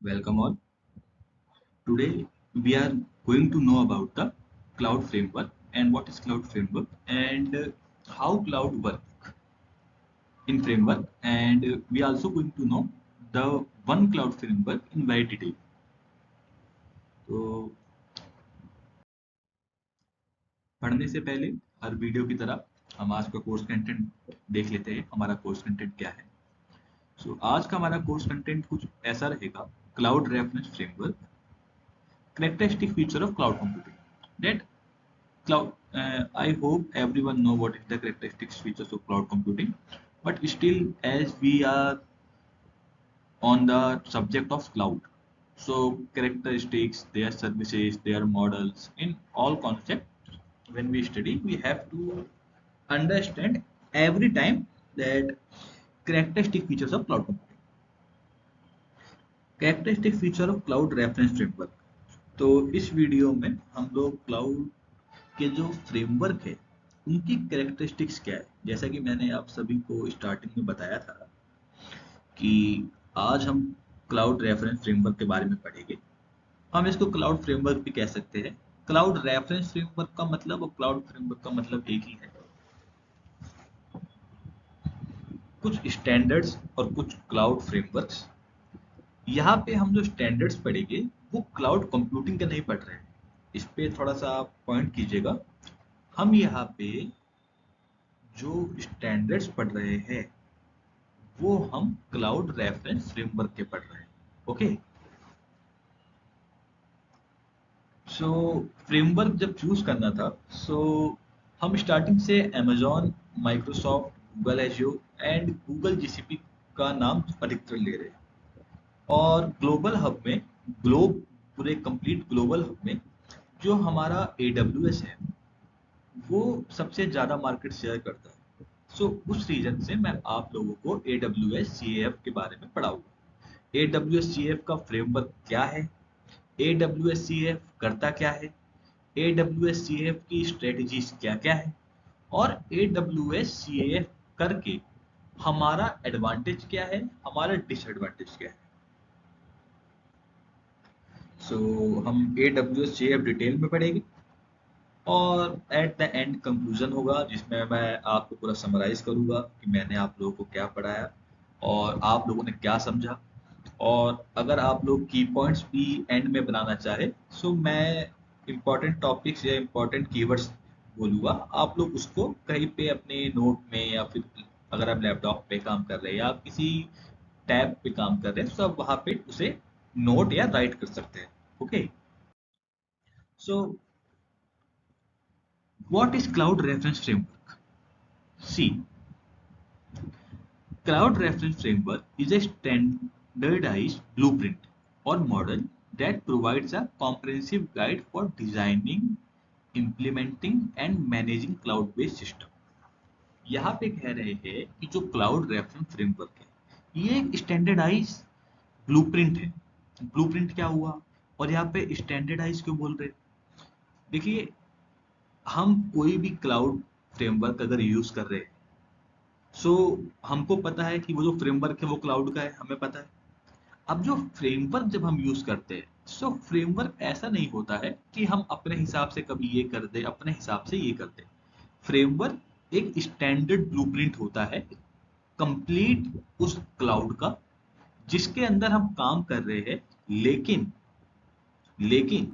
Welcome all. Today we are going to know about the cloud framework and what is cloud framework and how cloud work in framework and we are also going to know the one cloud framework in very detail. तो पढ़ने से पहले हर video की तरह हम आज का course content देख लेते हैं हमारा कोर्स कंटेंट क्या है। आज का हमारा कोर्स कंटेंट कुछ ऐसा रहेगा। Cloud reference framework, characteristic feature of cloud computing. That cloud, I hope everyone know what is the characteristic features of cloud computing, but still as we are on the subject of cloud, so characteristics, their services, their models, in all concepts, when we study, we have to understand every time that characteristic features of cloud computing. Characteristic feature of cloud reference framework. तो इस video में हम लोग cloud के जो framework है उनकी characteristics क्या है। जैसा कि मैंने आप सभी को स्टार्टिंग में बताया था कि आज हम क्लाउड रेफरेंस फ्रेमवर्क के बारे में पढ़ेंगे। हम इसको क्लाउड फ्रेमवर्क भी कह सकते हैं। क्लाउड रेफरेंस फ्रेमवर्क का मतलब और क्लाउड फ्रेमवर्क का मतलब एक ही है। कुछ स्टैंडर्ड्स और कुछ क्लाउड फ्रेमवर्क्स। यहाँ पे हम जो स्टैंडर्ड्स पढ़ेंगे वो क्लाउड कंप्यूटिंग के नहीं पढ़ रहे हैं। इस पे थोड़ा सा पॉइंट कीजिएगा। हम यहाँ पे जो स्टैंडर्ड्स पढ़ रहे हैं वो हम क्लाउड रेफरेंस फ्रेमवर्क के पढ़ रहे हैं। ओके, सो फ्रेमवर्क जब चूज करना था हम स्टार्टिंग से Amazon, Microsoft, Google azure and Google GCP का नाम अधिकतर ले रहे हैं। और ग्लोबल हब में पूरे कंप्लीट ग्लोबल हब में जो हमारा AWS है वो सबसे ज़्यादा मार्केट शेयर करता है। उस रीजन से मैं आप लोगों को AWS CAF के बारे में पढ़ाऊंगा। AWS CAF का फ्रेमवर्क क्या है, AWS CAF करता क्या है, AWS CAF की स्ट्रेटजीज क्या क्या है और AWS CAF करके हमारा एडवांटेज क्या है, हमारा डिसएडवांटेज क्या है। हम AWS CAF डिटेल में पढ़ेंगे और एट द एंड कंक्लूजन होगा जिसमें मैं आपको पूरा समराइज करूंगा कि मैंने आप लोगों को क्या पढ़ाया और आप लोगों ने क्या समझा। और अगर आप लोग की पॉइंट्स भी एंड में बनाना चाहे मैं इम्पोर्टेंट टॉपिक्स या इम्पोर्टेंट कीवर्ड्स बोलूँगा, आप लोग उसको कहीं पे अपने नोट में या फिर अगर आप लैपटॉप पे काम कर रहे हैं या आप किसी टैब पे काम कर रहे हैं तो आप वहाँ पे उसे नोट या राइट कर सकते हैं। Okay, so what is cloud reference framework? See, cloud reference framework is a standardized blueprint or model that provides a comprehensive guide for designing, implementing and managing cloud-based system. यहाँ पे कह रहे हैं कि जो क्लाउड रेफरेंस फ्रेमवर्क है ये एक स्टैंडर्डाइज ब्लूप्रिंट है। ब्लूप्रिंट क्या हुआ और यहाँ पे स्टैंडर्डाइज क्यों बोल रहे? देखिए, हम कोई भी क्लाउड फ्रेमवर्क अगर यूज कर रहे हैं हमको पता है कि वो जो फ्रेमवर्क है वो क्लाउड का है, हमें पता है। अब जो फ्रेमवर्क जब हम यूज करते हैं फ्रेमवर्क ऐसा नहीं होता है कि हम अपने हिसाब से कभी ये कर दे, अपने हिसाब से ये कर दे। फ्रेमवर्क एक स्टैंडर्ड ब्लूप्रिंट होता है कंप्लीट उस क्लाउड का जिसके अंदर हम काम कर रहे हैं। लेकिन लेकिन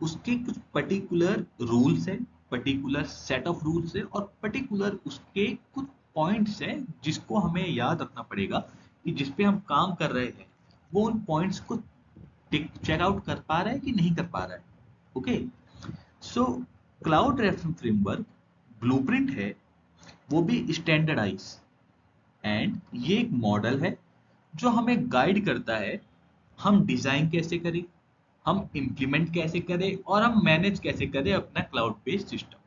उसके कुछ पर्टिकुलर रूल्स है, पर्टिकुलर सेट ऑफ रूल्स है और पर्टिकुलर उसके कुछ पॉइंट्स है जिसको हमें याद रखना पड़ेगा कि जिस पे हम काम कर रहे हैं वो उन पॉइंट्स को चेक आउट कर पा रहा है कि नहीं कर पा रहा है। Okay, so cloud reference framework blueprint है, वो भी स्टैंडर्डाइज एंड ये एक मॉडल है जो हमें गाइड करता है हम डिजाइन कैसे करें, हम इम्प्लीमेंट कैसे करें और हम मैनेज कैसे करें अपना क्लाउड बेस्ड सिस्टम।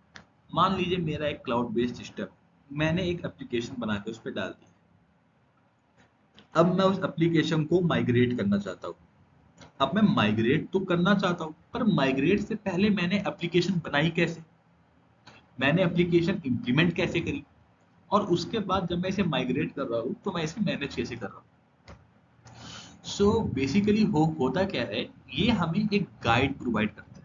मान लीजिए मेरा एक क्लाउड बेस्ड सिस्टम, मैंने एक एप्लीकेशन बना के उस पर डाल दी। अब मैं उस एप्लीकेशन को माइग्रेट करना चाहता हूँ। अब मैं माइग्रेट तो करना चाहता हूँ पर माइग्रेट से पहले मैंने एप्लीकेशन बनाई कैसे, मैंने एप्लीकेशन इम्प्लीमेंट कैसे करी और उसके बाद जब मैं इसे माइग्रेट कर रहा हूँ तो मैं इसे मैनेज कैसे कर रहा हूँ। सो बेसिकली होता क्या है, ये हमें एक गाइड प्रोवाइड करता है।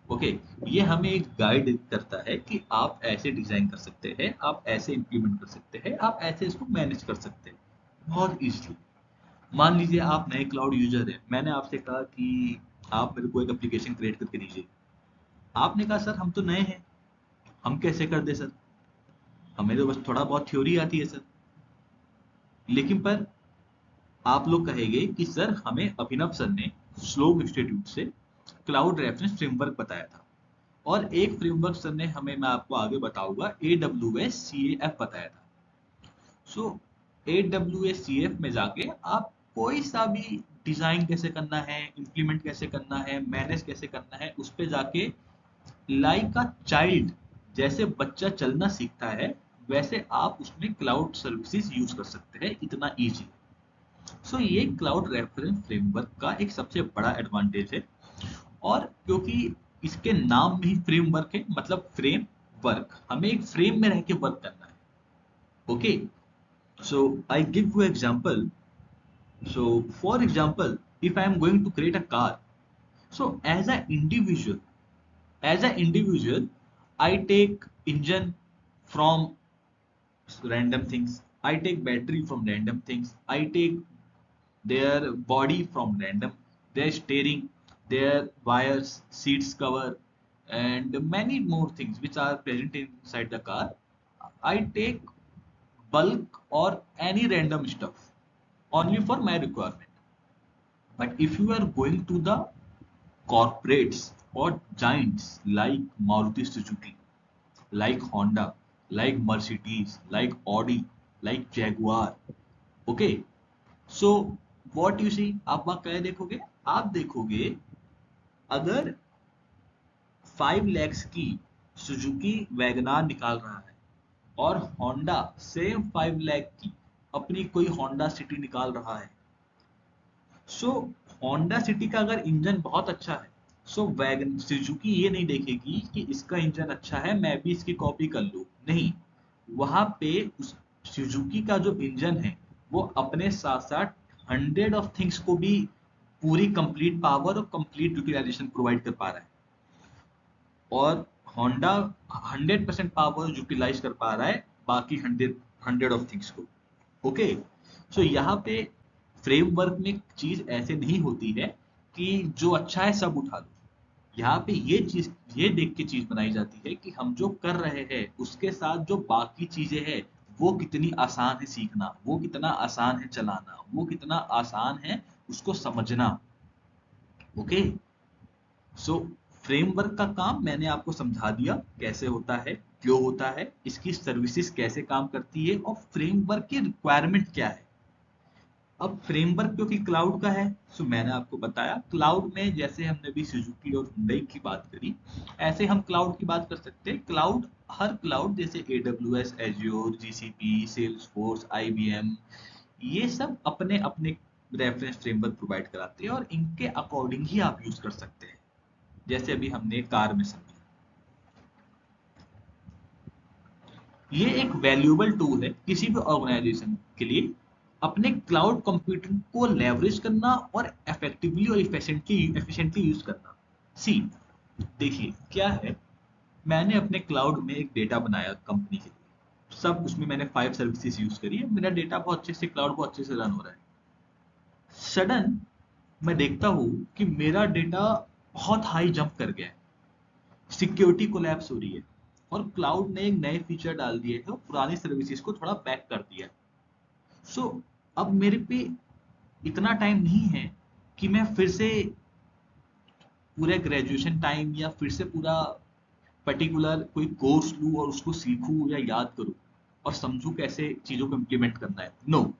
ओके, ये हमें एक गाइड करता है कि आप ऐसे डिजाइन कर सकते हैं, आप ऐसे इंप्लीमेंट कर सकते हैं, आप ऐसे इसको मैनेज कर सकते हैं बहुत इजीली। मान लीजिए आप नए क्लाउड यूजर हैं, मैंने आपसे कहा कि आप मेरे को एक एप्लीकेशन क्रिएट करके दीजिए। आपने कहा सर हम तो नए हैं, हम कैसे कर दे सर, हमें तो बस थोड़ा बहुत थ्योरी आती है सर। लेकिन पर आप लोग कहेंगे कि सर हमें अभिनव सर ने स्लोक इंस्टीट्यूट से क्लाउड रेफरेंस फ्रेमवर्क बताया था, और एक फ्रेमवर्क सर ने हमें, मैं आपको आगे बताऊंगा, AWS CAF बताया था। सो AWS CAF में जाके आप कोई सा भी डिजाइन कैसे करना है, इंप्लीमेंट कैसे करना है, मैनेज कैसे करना है, उस पे जाके लाइक अ चाइल्ड, जैसे बच्चा चलना सीखता है वैसे आप उसमें क्लाउड सर्विसेज यूज कर सकते हैं, इतना इजी। सो ये क्लाउड रेफरेंस फ्रेमवर्क का एक सबसे बड़ा एडवांटेज है। और क्योंकि इसके नाम में ही फ्रेमवर्क है, मतलब फ्रेम वर्क, हमें एक फ्रेम में रह के वर्क करना है। Okay, so I give you example. So, for example, if I am going to create a car, so as an individual, I take engine from random things. I take battery from random things. I take their body from random, their steering, their wires, seats cover, and many more things which are present inside the car. I take bulk or any random stuff only for my requirement. But if you are going to the corporates or giants like Maruti Suzuki, like Honda, like Mercedes, like Audi, like Jaguar, okay, so what you see, आप वहाँ क्या देखोगे, आप देखोगे अगर 5 lakhs की Suzuki WagonR निकाल रहा है और होंडा सेम 5 लाख की अपनी कोई होंडा सिटी निकाल रहा है, सो होंडा सिटी का अगर इंजन बहुत अच्छा है, सो वैगन सुजुकी ये नहीं देखेगी कि इसका इंजन अच्छा है मैं भी इसकी कॉपी कर लूं, नहीं। वहां पे उस सुजुकी का जो इंजन है वो अपने साथ साथ 100 ऑफ थिंग्स को भी पूरी कंप्लीट पावर और कंप्लीट यूटिलाइजेशन प्रोवाइड कर पा रहा है, और होंडा 100% पावर यूटिलाइज कर पा रहा है बाकी 100 ऑफ थिंग्स को। ओके, सो यहाँ पे फ्रेमवर्क में चीज ऐसे नहीं होती है कि जो अच्छा है सब उठा लो। यहाँ पे ये चीज ये देख के चीज बनाई जाती है कि हम जो कर रहे हैं उसके साथ जो बाकी चीजें हैं वो कितनी आसान है सीखना, वो कितना आसान है चलाना, वो कितना आसान है उसको समझना। ओके, सो फ्रेमवर्क का काम मैंने आपको समझा दिया कैसे होता है, क्यों होता है, इसकी सर्विसेज कैसे काम करती है, और फ्रेमवर्क की रिक्वायरमेंट क्या है। अब फ्रेमवर्क क्योंकि क्लाउड का है, सो मैंने आपको बताया क्लाउड में जैसे हमने भी सुजुकी और हुंडई की बात करी, ऐसे हम क्लाउड की बात कर सकते हैं। क्लाउड, हर क्लाउड जैसे AWS, azure, GCP, Salesforce, IBM, ये सब अपने अपने रेफरेंस फ्रेमवर्क प्रोवाइड कराते हैं और इनके अकॉर्डिंग ही आप यूज कर सकते हैं, जैसे अभी हमने कार में समझा। ये एक वैल्यूएबल टूल है किसी भी ऑर्गेनाइजेशन के लिए अपने क्लाउड कंप्यूटिंग को लेवरेज करना और इफेक्टिवली और एफिशिएंटली यूज करना। सी, देखिए क्या है, मैंने अपने क्लाउड में एक डेटा बनाया कंपनी के लिए, सब उसमें मैंने 5 सर्विसेज यूज करी है, मेरा डेटा बहुत अच्छे से क्लाउड बहुत अच्छे से रन हो रहा है। सडन मैं देखता हूँ कि मेरा डेटा बहुत हाई जंप कर गया है, सिक्योरिटी कोलैप्स हो रही है, और क्लाउड ने एक नए फीचर डाल दिए हैं और पुरानी सर्विसेज को थोड़ा बैक कर दिया है। सो अब मेरे पे इतना टाइम नहीं है कि मैं फिर से पूरे ग्रेजुएशन टाइम या फिर से पूरा पर्टिकुलर कोई कोर्स लूँ और उसको सीखूं या याद करूं और समझूं कैसे चीजों को इम्प्लीमेंट करना है। No,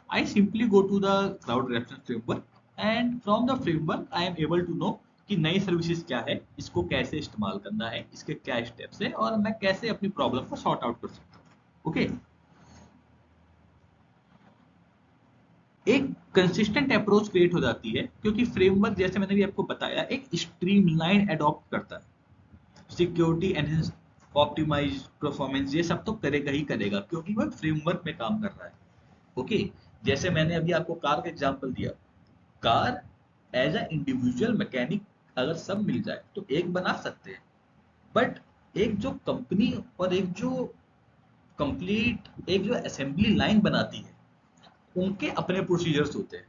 I simply go to the cloud reference framework, and from the framework I am able to know कि नई सर्विसेज क्या है, इसको कैसे इस्तेमाल करना है, इसके क्या स्टेप्स है, और मैं कैसे अपनी प्रॉब्लम को सॉर्ट आउट कर सकता हूँ। ओके, एक कंसिस्टेंट अप्रोच क्रिएट हो जाती है क्योंकि फ्रेमवर्क जैसे मैंने भी आपको बताया एक स्ट्रीमलाइन अडॉप्ट करता है। सिक्योरिटी एनहेंस, ऑप्टिमाइज, परफॉर्मेंस, ये सब तो करेगा ही करेगा क्योंकि वो फ्रेमवर्क में काम कर रहा है। ओके, जैसे मैंने अभी आपको कार का एग्जांपल दिया, car as a individual mechanic अगर सब मिल जाए तो एक बना सकते हैं, बट एक जो कंपनी और एक जो कंप्लीट एक जो असेंबली लाइन बनाती है, उनके अपने प्रोसीजर्स होते हैं।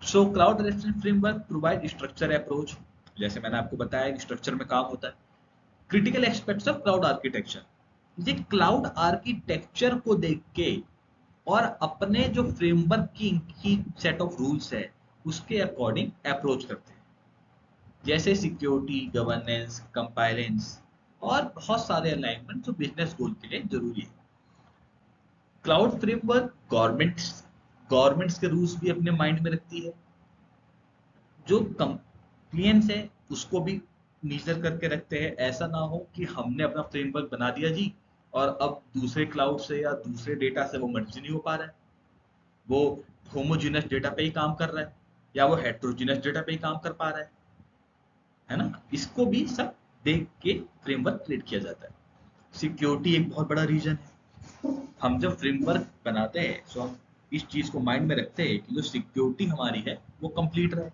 So cloud reference framework provide structure approach, जैसे मैंने आपको बताया स्ट्रक्चर में काम होता है। Critical aspects of cloud architecture, ये क्लाउड आर्किटेक्चर को देख के और अपने जो फ्रेमवर्क की सेट ऑफ रूल्स है उसके अकॉर्डिंग अप्रोच करते हैं, जैसे सिक्योरिटी, गवर्नेंस, कंपाइलेंस और बहुत सारे अलाइनमेंट जो बिजनेस गोल के लिए जरूरी है। क्लाउड फ्रेमवर्क गवर्नमेंट्स के रूल्स भी अपने माइंड में रखती है, जो कंप्लियंस है उसको भी मीजर करके रखते हैं। ऐसा ना हो कि हमने अपना फ्रेमवर्क बना दिया जी और अब दूसरे क्लाउड से या दूसरे डेटा से वो मर्ज नहीं हो पा रहा है, वो होमोजीनस डेटा पे ही काम कर रहा है या वो हेट्रोजीनस डेटा पे ही काम कर पा रहा है ना। इसको भी सब देख के फ्रेमवर्क क्रिएट किया जाता है। सिक्योरिटी एक बहुत बड़ा रीजन है। हम जब फ्रेमवर्क बनाते हैं तो हम इस चीज को माइंड में रखते हैं कि जो सिक्योरिटी हमारी है वो कंप्लीट रहे,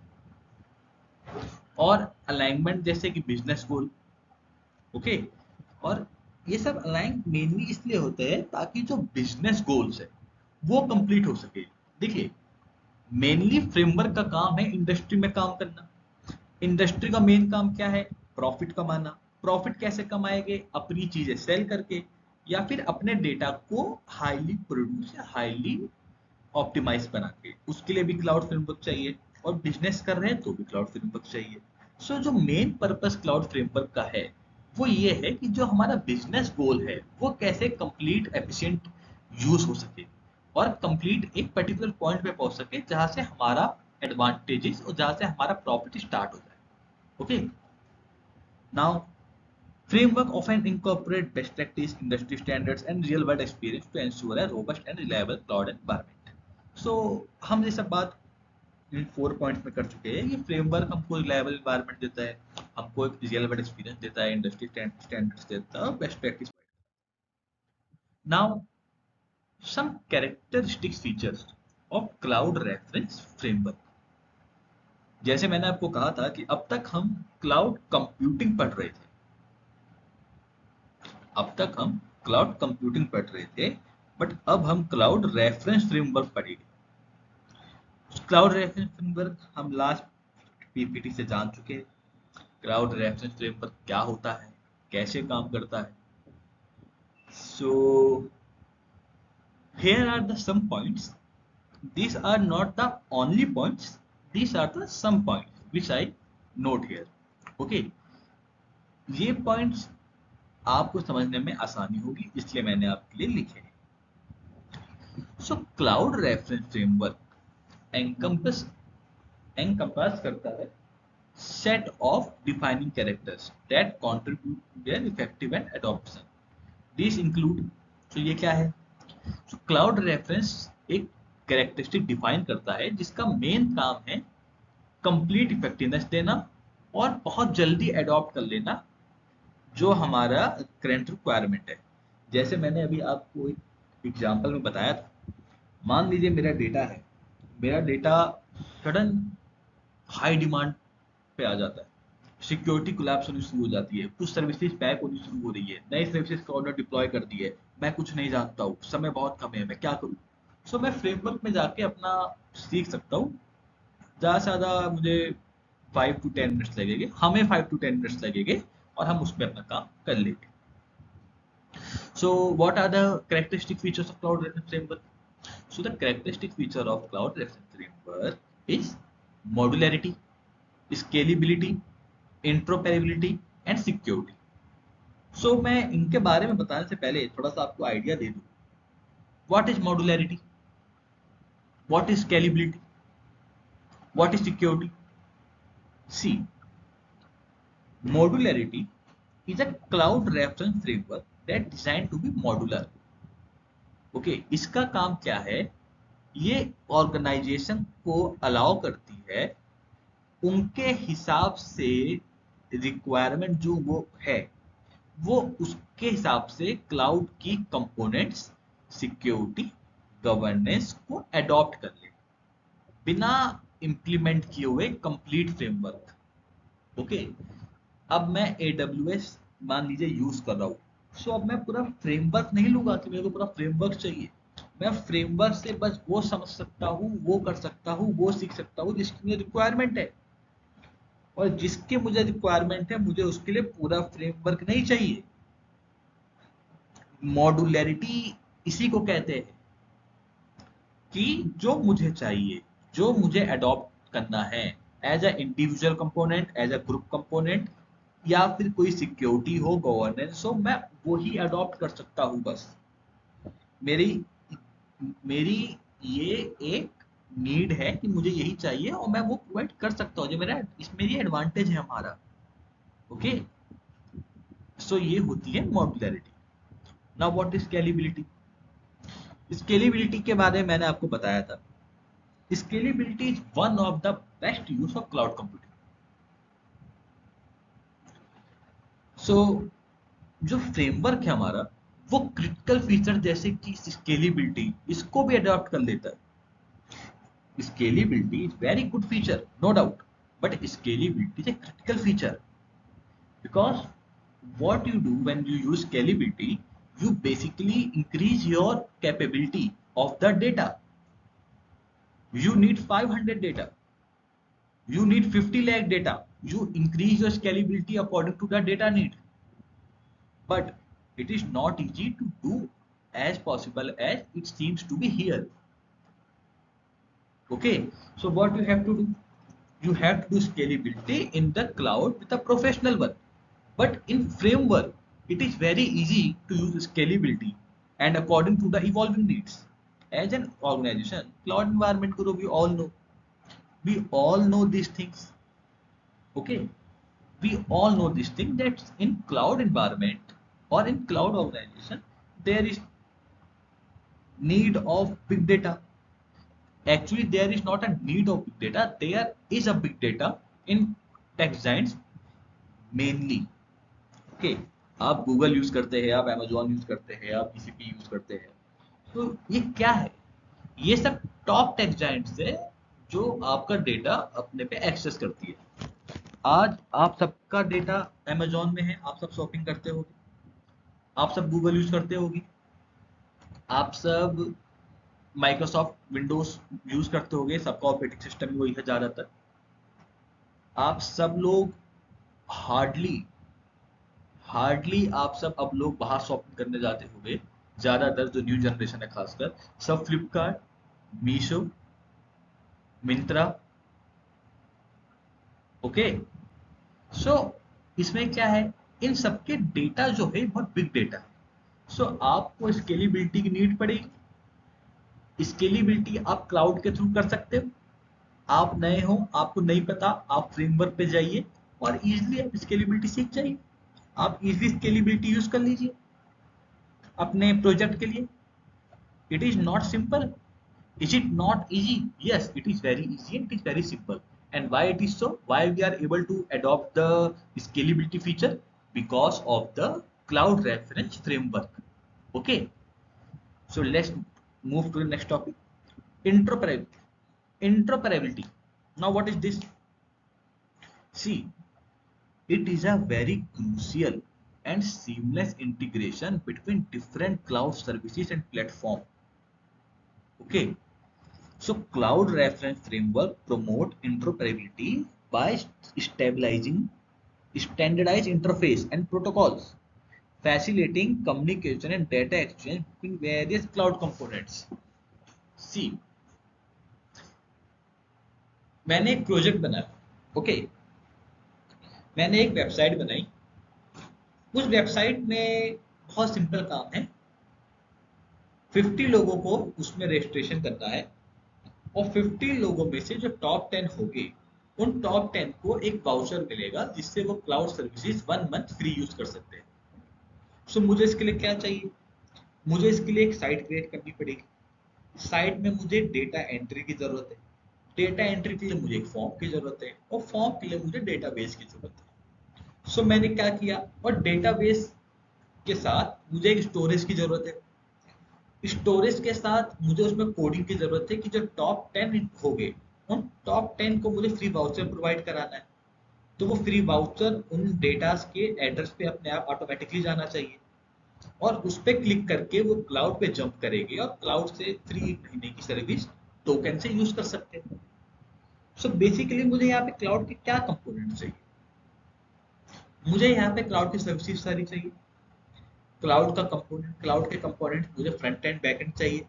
और अलाइनमेंट जैसे कि बिजनेस गोल। ओके, और ये सब अलाइन मेनली इसलिए होते हैं ताकि जो बिजनेस गोल्स है वो कंप्लीट हो सके। देखिए, मेनली फ्रेमवर्क का काम है इंडस्ट्री में काम करना। इंडस्ट्री का मेन काम क्या है? प्रॉफिट कमाना। प्रॉफिट कैसे कमाएंगे? अपनी चीजें सेल करके या फिर अपने डेटा को हाईली प्रोड्यूस या हाईली ऑप्टिमाइज बना के। उसके लिए भी क्लाउड फ्रेमवर्क चाहिए, और बिजनेस कर रहे हैं तो भी क्लाउड फ्रेमवर्क चाहिए। सो जो मेन पर्पस क्लाउड फ्रेमवर्क का है वो ये है कि जो हमारा बिजनेस गोल है वो कैसे कंप्लीट एफिशिएंट यूज हो सके और कंप्लीट एक पर्टिकुलर पॉइंट पे पहुंच सके जहां से हमारा एडवांटेजेस और जहां से हमारा प्रॉफिट स्टार्ट हो जाए। Okay, now framework often incorporate best practice, industry standards, and real-world experience to ensure a robust and reliable cloud environment. So, हम ये सब बात इन 4 पॉइंट्स में कर चुके हैं। ये फ्रेमवर्क हमको रिलायबल एनवायरनमेंट देता है, हमको एक रियल वर्ल्ड एक्सपीरियंस देता है, इंडस्ट्री स्टैंडर्ड्स देता है और best practice. Now some characteristic features of cloud reference framework. जैसे मैंने आपको कहा था कि अब तक हम क्लाउड कंप्यूटिंग पढ़ रहे थे, बट अब हम क्लाउड रेफरेंस फ्रेमवर्क पढ़ेंगे। क्लाउड रेफरेंस फ्रेमवर्क हम लास्ट पीपीटी से जान चुके हैं। क्लाउड रेफरेंस फ्रेमवर्क क्या होता है, कैसे काम करता है। So here are the some points, these are not the only points, these are the some points which I note here. Okay, ये पॉइंट्स आपको समझने में आसानी होगी इसलिए मैंने आपके लिए लिखे हैं। So cloud reference framework encompass करता है set of defining characters that contribute to their effective and adoption. These include, तो ये क्या है? तो क्लाउड रेफरेंस एक कैरेक्टरिस्टिक डिफाइन करता है जिसका मेन काम है कंप्लीट इफेक्टिवनेस देना और बहुत जल्दी अडॉप्ट कर लेना जो हमारा करंट रिक्वायरमेंट है। जैसे मैंने अभी आपको एक एग्जांपल में बताया था, मान लीजिए मेरा डेटा सडन हाई डिमांड पे आ जाता है, सिक्योरिटी कोलैप्स होनी शुरू हो जाती है, कुछ सर्विसेज पैक होनी शुरू हो रही है, नई सर्विसेज का ऑर्डर डिप्लॉय कर दी है, मैं कुछ नहीं जानता हूँ, समय बहुत कम है, मैं क्या करूँ? सो मैं फ्रेमवर्क में जाके अपना सीख सकता हूँ। ज़्यादा से ज़्यादा मुझे 5 to 10 मिनट्स लगेंगे, हमें 5 to 10 मिनट्स लगेंगे और हम उसमें अपना काम कर लेंगे। So what are the characteristic features of cloud reference framework? So the characteristic feature of cloud reference framework is modularity, scalability, interoperability and security. So मैं इनके बारे में बताने से पहले थोड़ा सा आपको आइडिया दे दूं। What is modularity? What is scalability? What is security? See, modularity is a cloud reference framework that designed to be modular. Okay, इसका काम क्या है? ये ऑर्गेनाइजेशन को अलाउ करती है उनके हिसाब से रिक्वायरमेंट जो वो है वो उसके हिसाब से क्लाउड की कंपोनेंट्स, सिक्योरिटी गवर्नेंस को अडॉप्ट कर ले बिना इंप्लीमेंट किए हुए कंप्लीट फ्रेमवर्क। ओके, अब मैं AWS मान लीजिए यूज कर रहा हूँ, सो अब मैं पूरा फ्रेमवर्क नहीं लूंगा कि मेरे को पूरा फ्रेमवर्क चाहिए। मैं फ्रेमवर्क से बस वो समझ सकता हूँ, वो कर सकता हूँ, वो सीख सकता हूँ जिसकी मुझे रिक्वायरमेंट है। और जिसके मुझे रिक्वायरमेंट है, मुझे उसके लिए पूरा फ्रेमवर्क नहीं चाहिए। मॉड्यूलैरिटी इसी को कहते हैं कि जो मुझे चाहिए, जो मुझे अडॉप्ट करना है as a individual component, as a group component, या फिर कोई सिक्योरिटी हो, गवर्नेंस हो, मैं वही अडॉप्ट कर सकता हूँ बस। मेरी मेरी ये एक नीड है कि मुझे यही चाहिए और मैं वो प्रोवाइड कर सकता हूँ, जो मेरा इसमें ये एडवांटेज है हमारा। ओके, सो ये होती है modularity. Now what is scalability? Scalability के बारे में मैंने आपको बताया था। Scalability is one of the best use of cloud computing. So जो फ्रेमवर्क है हमारा, वो क्रिटिकल फीचर जैसे कि स्केलेबिलिटी, इसको भी अडॉप्ट कर लेता है। Scalability is very good feature, no doubt, but scalability is a critical feature because what you do when you use scalability, you basically increase your capability of the data. You need 500 data, you need 50 lakh data, you increase your scalability according to the data need. But it is not easy to do as possible as it seems to be here. Okay, so what you have to do? You have to do scalability in the cloud with a professional one. But in framework, it is very easy to use scalability and according to the evolving needs. As an organization, cloud environment guru, we all know. We all know these things. Okay, we all know this thing that in cloud environment or in cloud organization, there is need of big data. Actually, there is not a need of big data. There is a big data in tech giants mainly. Okay, आप Google use करते हैं, आप Amazon use करते हैं, आप GCP use करते हैं, तो ये क्या है? ये सब टॉप टेक जाइंट्स है जो आपका डेटा अपने पे एक्सेस करती है। आज आप सबका डेटा Amazon में है, आप सब शॉपिंग करते होगे, आप सब गूगल यूज करते होगे, आप सब माइक्रोसॉफ्ट विंडोज यूज करते होगे, सबका ऑपरेटिंग सिस्टम वही है ज्यादातर। आप सब लोग हार्डली हार्डली आप सब अब लोग बाहर शॉपिंग करने जाते होंगे, ज्यादातर जो न्यू जनरेशन है खासकर, सब फ्लिपकार्ट, मीशो, मिंत्रा। ओके, सो इसमें क्या है, इन सबके डेटा जो है बहुत बिग डेटा है। सो आपको स्केलेबिलिटी की नीड पड़ेगी। स्केलेबिलिटी आप क्लाउड के थ्रू कर सकते हो। आप नए हो, आपको नहीं पता, आप फ्रेमवर्क पे जाइए और इजीली आप स्केलेबिलिटी सीख जाइए। आप इजीली स्केलेबिलिटी यूज कर लीजिए अपने प्रोजेक्ट के लिए। It is not simple. Is it not easy? Yes, it is very easy and it is very simple. And why it is so? Why we are able to adopt the scalability feature? Because of the cloud reference framework. Okay, so let's move to the next topic. Interoperability. Interoperability. Now, what is this? See, it is a very crucial and seamless integration between different cloud services and platform. Okay, so cloud reference framework promote interoperability by stabilizing standardized interface and protocols, facilitating communication and data exchange between various cloud components. See, मैंने एक project बनाया, okay, मैंने एक website बनाई। उस website में बहुत simple काम है, 50 लोगों को उसमें रजिस्ट्रेशन करना है और 50 लोगों में से जो टॉप 10 होंगे, उन टॉप 10 को एक वाउचर मिलेगा जिससे वो cloud services 1 month free use कर सकते हैं। सो मुझे इसके लिए क्या चाहिए? मुझे इसके लिए एक साइट क्रिएट करनी पड़ेगी। साइट में मुझे डेटा एंट्री की जरूरत है, डेटा एंट्री के लिए मुझे एक फॉर्म की जरूरत है और फॉर्म के लिए मुझे डेटाबेस की जरूरत है। सो मैंने क्या किया, और डेटाबेस के साथ मुझे एक स्टोरेज की जरूरत है। स्टोरेज के साथ मुझे उसमें कोडिंग की जरूरत है कि जो टॉप 10 हो गए, उन टॉप 10 को मुझे फ्री वाउचर प्रोवाइड कराना है। तो वो फ्री वाउचर उन डेटास के एड्रेस पे अपने आप ऑटोमेटिकली जाना चाहिए, और उस पर क्लिक करके वो क्लाउड पे जंप करेगी और क्लाउड से 3 महीने की सर्विस टोकन से यूज कर सकते हैं। सो बेसिकली मुझे यहाँ पे क्लाउड के क्या कंपोनेंट चाहिए? मुझे यहाँ पे क्लाउड की सर्विसेज सारी चाहिए। क्लाउड के कंपोनेंट मुझे फ्रंट एंड बैक एंड चाहिए।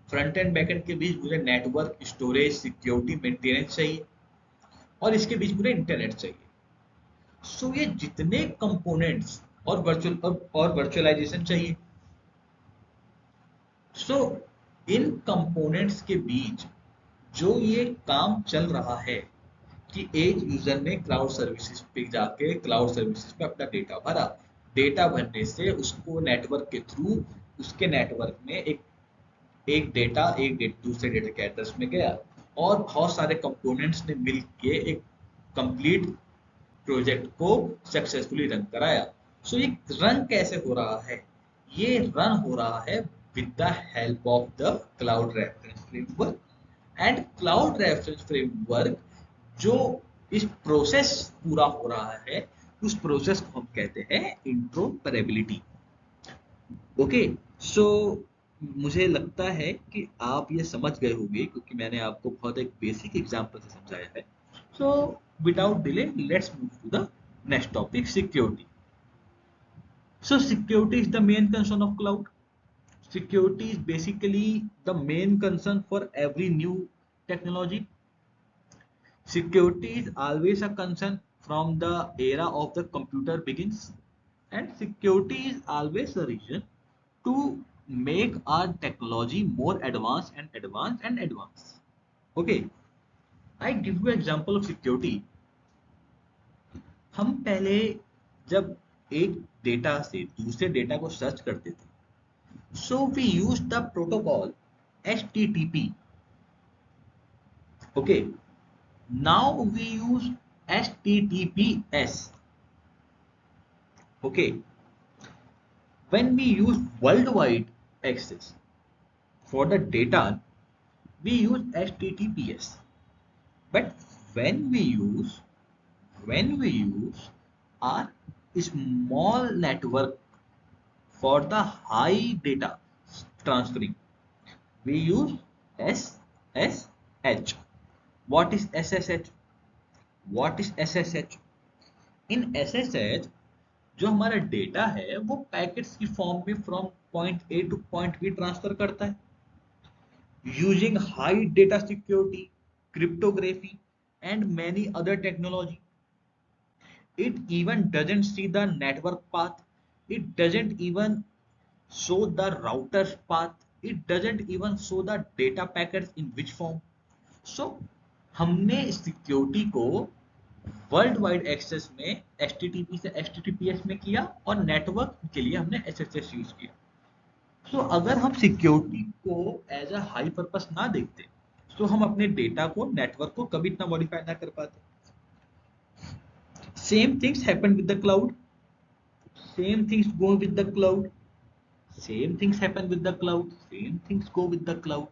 फ्रंट एंड बैक एंड के बीच मुझे नेटवर्क, स्टोरेज, सिक्योरिटी, मेंटेनेंस चाहिए, और इसके बीच मुझे इंटरनेट चाहिए। सो ये जितने कंपोनेंट्स और वर्चुअलाइजेशन चाहिए। सो इन कंपोनेंट्स के बीच जो ये काम चल रहा है कि एक यूजर ने क्लाउड सर्विसेज पे जाके क्लाउड सर्विसेज पे अपना डेटा भरा, डेटा भरने से उसको नेटवर्क के थ्रू उसके नेटवर्क में एक दूसरे डेटा के एड्रेस में गया, और बहुत सारे कंपोनेंट्स ने मिल के एक कंप्लीट प्रोजेक्ट को सक्सेसफुली रन कराया। सो ये रन कैसे हो रहा है? ये रन हो रहा है with the help of the cloud reference framework. And cloud reference framework जो इस प्रोसेस पूरा हो रहा है, उस प्रोसेस को हम कहते हैं इंट्रोपरेबिलिटी। ओके। सो मुझे लगता है कि आप ये समझ गए होंगे, क्योंकि मैंने आपको बहुत एक बेसिक एग्जांपल से समझाया है। So without delay let's move to the next topic, security. So security is the main concern of cloud. Security is basically the main concern for every new technology. Security is always a concern from the era of the computer begins, and security is always a reason to make our technology more advanced and advanced and advanced. Okay, I give you example of security. हम पहले जब एक data से दूसरे data को search करते थे, so we use the protocol HTTP. Okay, now we use HTTPS. Okay, when we use worldwide access for the data, we use HTTPS. But when we use our small network for the high data transferring, we use SSH. What is SSH? What is SSH? In SSH जो हमारा data है वो packets की form में from point a to point b transfer करता है, using high data security, cryptography and many other technology. It even doesn't see the network path. It doesn't even show the router's path. It doesn't even show the data packets in which form. So हमने security को world wide access में HTTP से HTTPS में किया, और network के लिए हमने SSH यूज किया. तो अगर हम सिक्योरिटी को एज अ हाई पर्पस ना देखते, तो हम अपने डेटा को, नेटवर्क को कभी इतना मॉडिफाई ना कर पाते. Same things happen with the cloud. Same things go with the cloud. Same things happen with the cloud. Same things go with the cloud.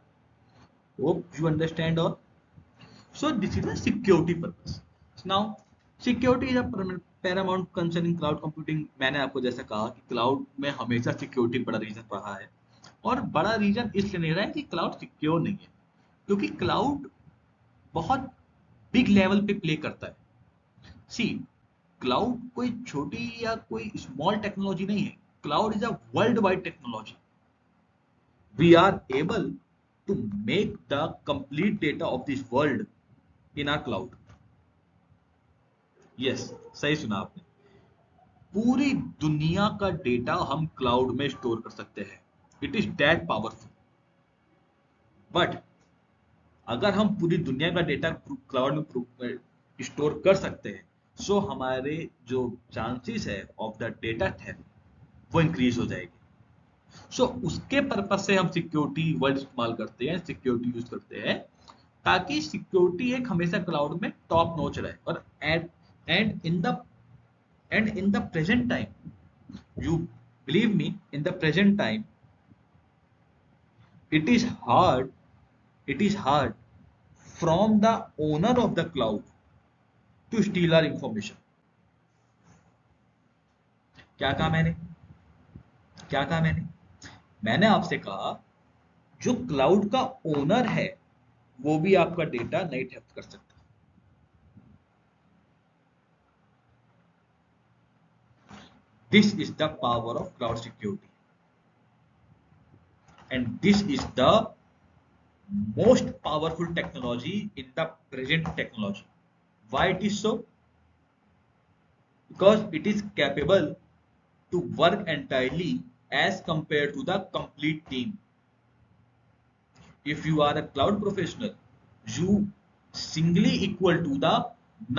Hope you understand all. So this is a security purpose. Now, security is a paramount concern in cloud computing. मैंने आपको जैसा कहा कि cloud में हमेशा security बड़ा reason रहा है, और बड़ा रीजन इसलिए नहीं रहा है कि क्लाउड सिक्योर नहीं है, क्योंकि क्लाउड बहुत बिग लेवल पे प्ले करता है. सी, क्लाउड कोई छोटी या कोई स्मॉल टेक्नोलॉजी नहीं है. Cloud is a world wide technology. We are able to make the complete data of this world in our cloud. Yes, सही सुना आपने. पूरी दुनिया का डेटा हम क्लाउड में स्टोर कर सकते हैं. It is that powerful. But अगर हम पूरी दुनिया का डेटा क्लाउड में स्टोर कर सकते हैं, सो हमारे जो चांसेस है ऑफ द डेटा थेफ्ट वो इंक्रीज हो जाएगी. सो उसके पर्पज से हम सिक्योरिटी वर्ड इस्तेमाल करते हैं, सिक्योरिटी यूज करते हैं, ताकि सिक्योरिटी एक हमेशा क्लाउड में टॉप नॉच रहे. और and in the present time, you believe me, in the present time It is hard, it is hard from the owner of the cloud to steal our information. क्या कहा मैंने? क्या कहा मैंने? मैंने आपसे कहा जो क्लाउड का ओनर है वो भी आपका डेटा नहीं थेफ्ट कर सकता. This is the power of cloud security, and this is the most powerful technology in the present technology. Why it is so? Because it is capable to work entirely as compared to the complete team. If you are a cloud professional, you singly equal to the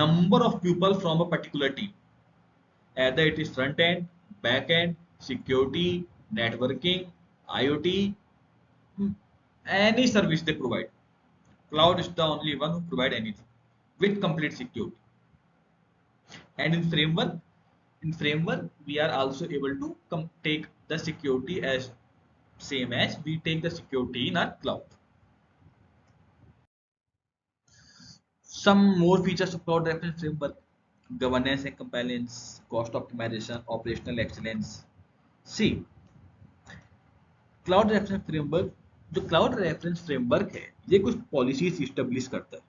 number of people from a particular team. Either it is front end, back end, security, networking, IoT, any service they provide. Cloud is the only one who provide anything with complete security. And in framework, we are also able to take the security as same as we take the security in our cloud. Some more features of cloud reference framework: governance and compliance, cost optimization, operational excellence. See, cloud reference framework, जो cloud reference framework है ये कुछ policies establish करता है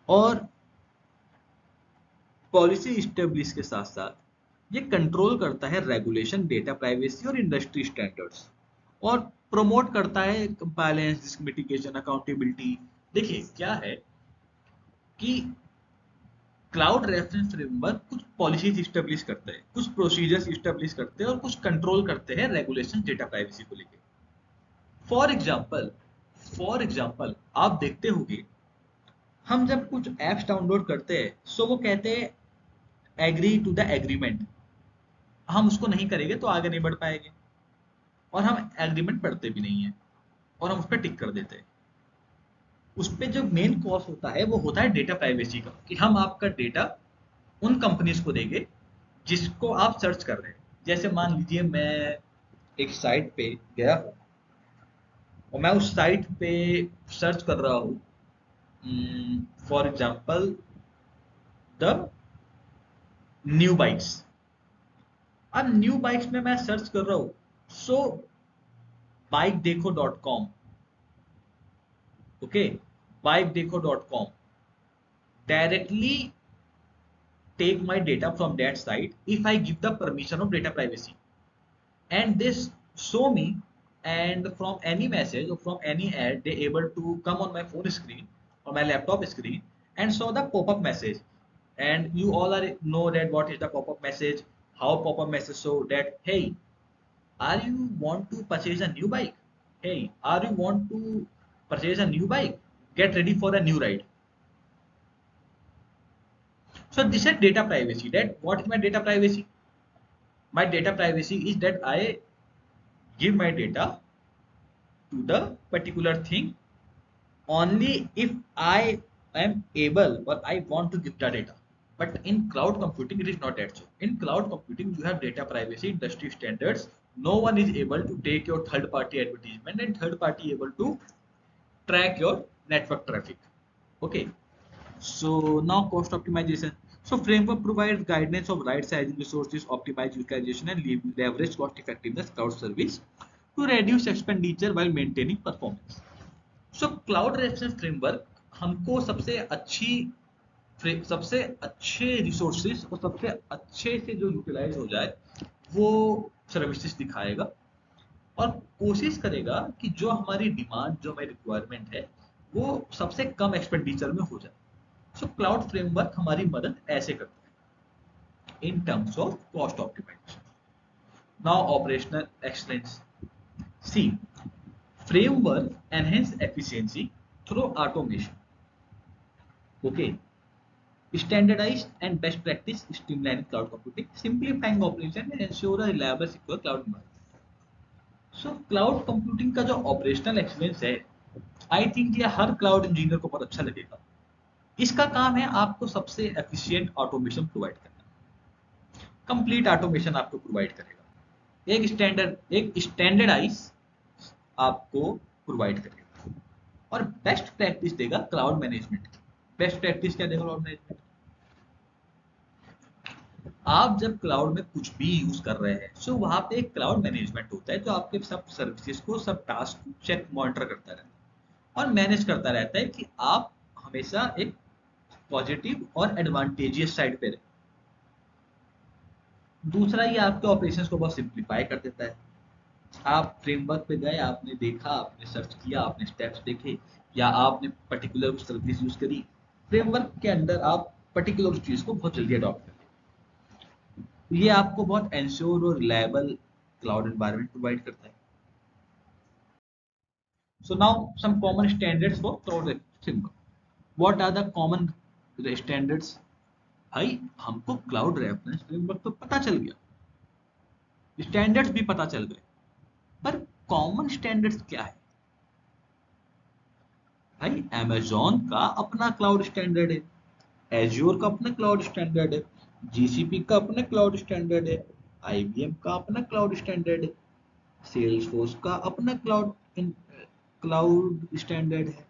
और policy establish के साथ साथ ये कंट्रोल करता है रेगुलेशन, डेटा प्राइवेसी और इंडस्ट्री स्टैंडर्ड्स, और प्रमोट करता है कंप्लायंस, रिस्क मिटिगेशन, अकाउंटेबिलिटी. देखिए क्या है कि क्लाउड रेफरेंस फ्रेमवर्क कुछ पॉलिसीज इस्टेब्लिश करते हैं, कुछ प्रोसीजर्स इस्टेब्लिश करते हैं और कुछ कंट्रोल करते हैं रेगुलेशन, डेटा प्राइवेसी को लेकर. फॉर एग्जाम्पल आप देखते होंगे हम जब कुछ एप्स डाउनलोड करते हैं सो वो कहते हैं एग्री टू द एग्रीमेंट. हम उसको नहीं करेंगे तो आगे नहीं बढ़ पाएंगे और हम एग्रीमेंट पढ़ते भी नहीं है और हम उस पर टिक कर देते हैं. उस पर जो मेन कॉस्ट होता है वो होता है डेटा प्राइवेसी का, कि हम आपका डेटा उन कंपनीज को देंगे जिसको आप सर्च कर रहे हैं. जैसे मान लीजिए मैं एक साइट पे गया हूँ और मैं उस साइट पे सर्च कर रहा हूँ for example the new bikes. अब न्यू बाइक्स में मैं सर्च कर रहा हूँ सो bikedeco.com, okay, bikedeco.com directly take my data from that site if I give the permission of data privacy, and this show me, and from any message or from any ad they able to come on my phone screen or my laptop screen and show the pop-up message. And you all are know that what is the pop-up message, how pop-up message show that, hey, are you want to purchase a new bike, hey, are you want to purchase a new bike, get ready for a new ride. So this is data privacy. That what is my data privacy? My data privacy is that I give my data to the particular thing only if I am able or I want to give the data. But in cloud computing, it is not that so. In cloud computing, you have data privacy, industry standards. No one is able to take your third-party advertisement and third-party able to track your network traffic. Okay. So now cost optimization. So framework provides guidance of right sizing resources, optimize utilization, and leverage cost effectiveness cloud service to reduce expenditure while maintaining performance. So cloud reference framework हमको सबसे अच्छे resources और सबसे अच्छे से जो utilise हो जाए वो सर्विसेज दिखाएगा और कोशिश करेगा कि जो हमारी डिमांड, जो हमारी रिक्वायरमेंट है वो सबसे कम एक्सपेंडिचर में हो जाए. सो क्लाउड फ्रेमवर्क हमारी मदद ऐसे करता है in terms of cost optimization. Now operational excellence. See, framework enhance efficiency through automation, okay, standardized and best practice streamline cloud computing, simplifying operation and ensure a reliable secure cloud environment. So cloud computing का जो operational excellence है, I think ये हर cloud engineer को बहुत अच्छा लगेगा. इसका काम है आपको सबसे efficient automation provide करना, complete automation आपको provide करेगा. एक स्टैंडर्डाइज आपको प्रोवाइड करेगा और बेस्ट प्रैक्टिस देगा क्लाउड मैनेजमेंट की। बेस्ट प्रैक्टिस क्या देगा क्लाउड मैनेजमेंट? आप जब क्लाउड में कुछ भी यूज कर रहे हैं सो वहां पे एक क्लाउड मैनेजमेंट होता है जो आपके सब सर्विसेज को, सब टास्क को चेक मॉनिटर करता रहता है और मैनेज करता रहता है कि आप हमेशा एक पॉजिटिव और एडवांटेजियस साइड पे रहे। दूसरा, ये आपके ऑपरेशंस को बहुत सिंप्लीफाई कर देता है। आप फ्रेमवर्क पे गए, आपने देखा, आपने सर्च किया, आपने स्टेप्स देखे, या आपने पर्टिकुलर सर्विस यूज करी, फ्रेमवर्क के अंदर आप पर्टिकुलर उस चीज को बहुत जल्दी अडॉप्ट कर। ये आपको बहुत एंश्योर और रिलायबल क्लाउड एनवायरनमेंट प्रोवाइड करता है। So now some common standards for cloud framework. What are the common standards? भाई हमको क्लाउड रेफरेंस फ्रेमवर्क तो पता चल गया, स्टैंडर्ड्स भी पता चल गए, पर कॉमन स्टैंडर्ड्स क्या है? भाई अमेजोन का अपना क्लाउड स्टैंडर्ड है, एज्योर का अपना क्लाउड स्टैंडर्ड है, जीसीपी का अपना क्लाउड स्टैंडर्ड है, आईबीएम का अपना क्लाउड स्टैंडर्ड है, सेल्सफोर्स का अपना क्लाउड स्टैंडर्ड है,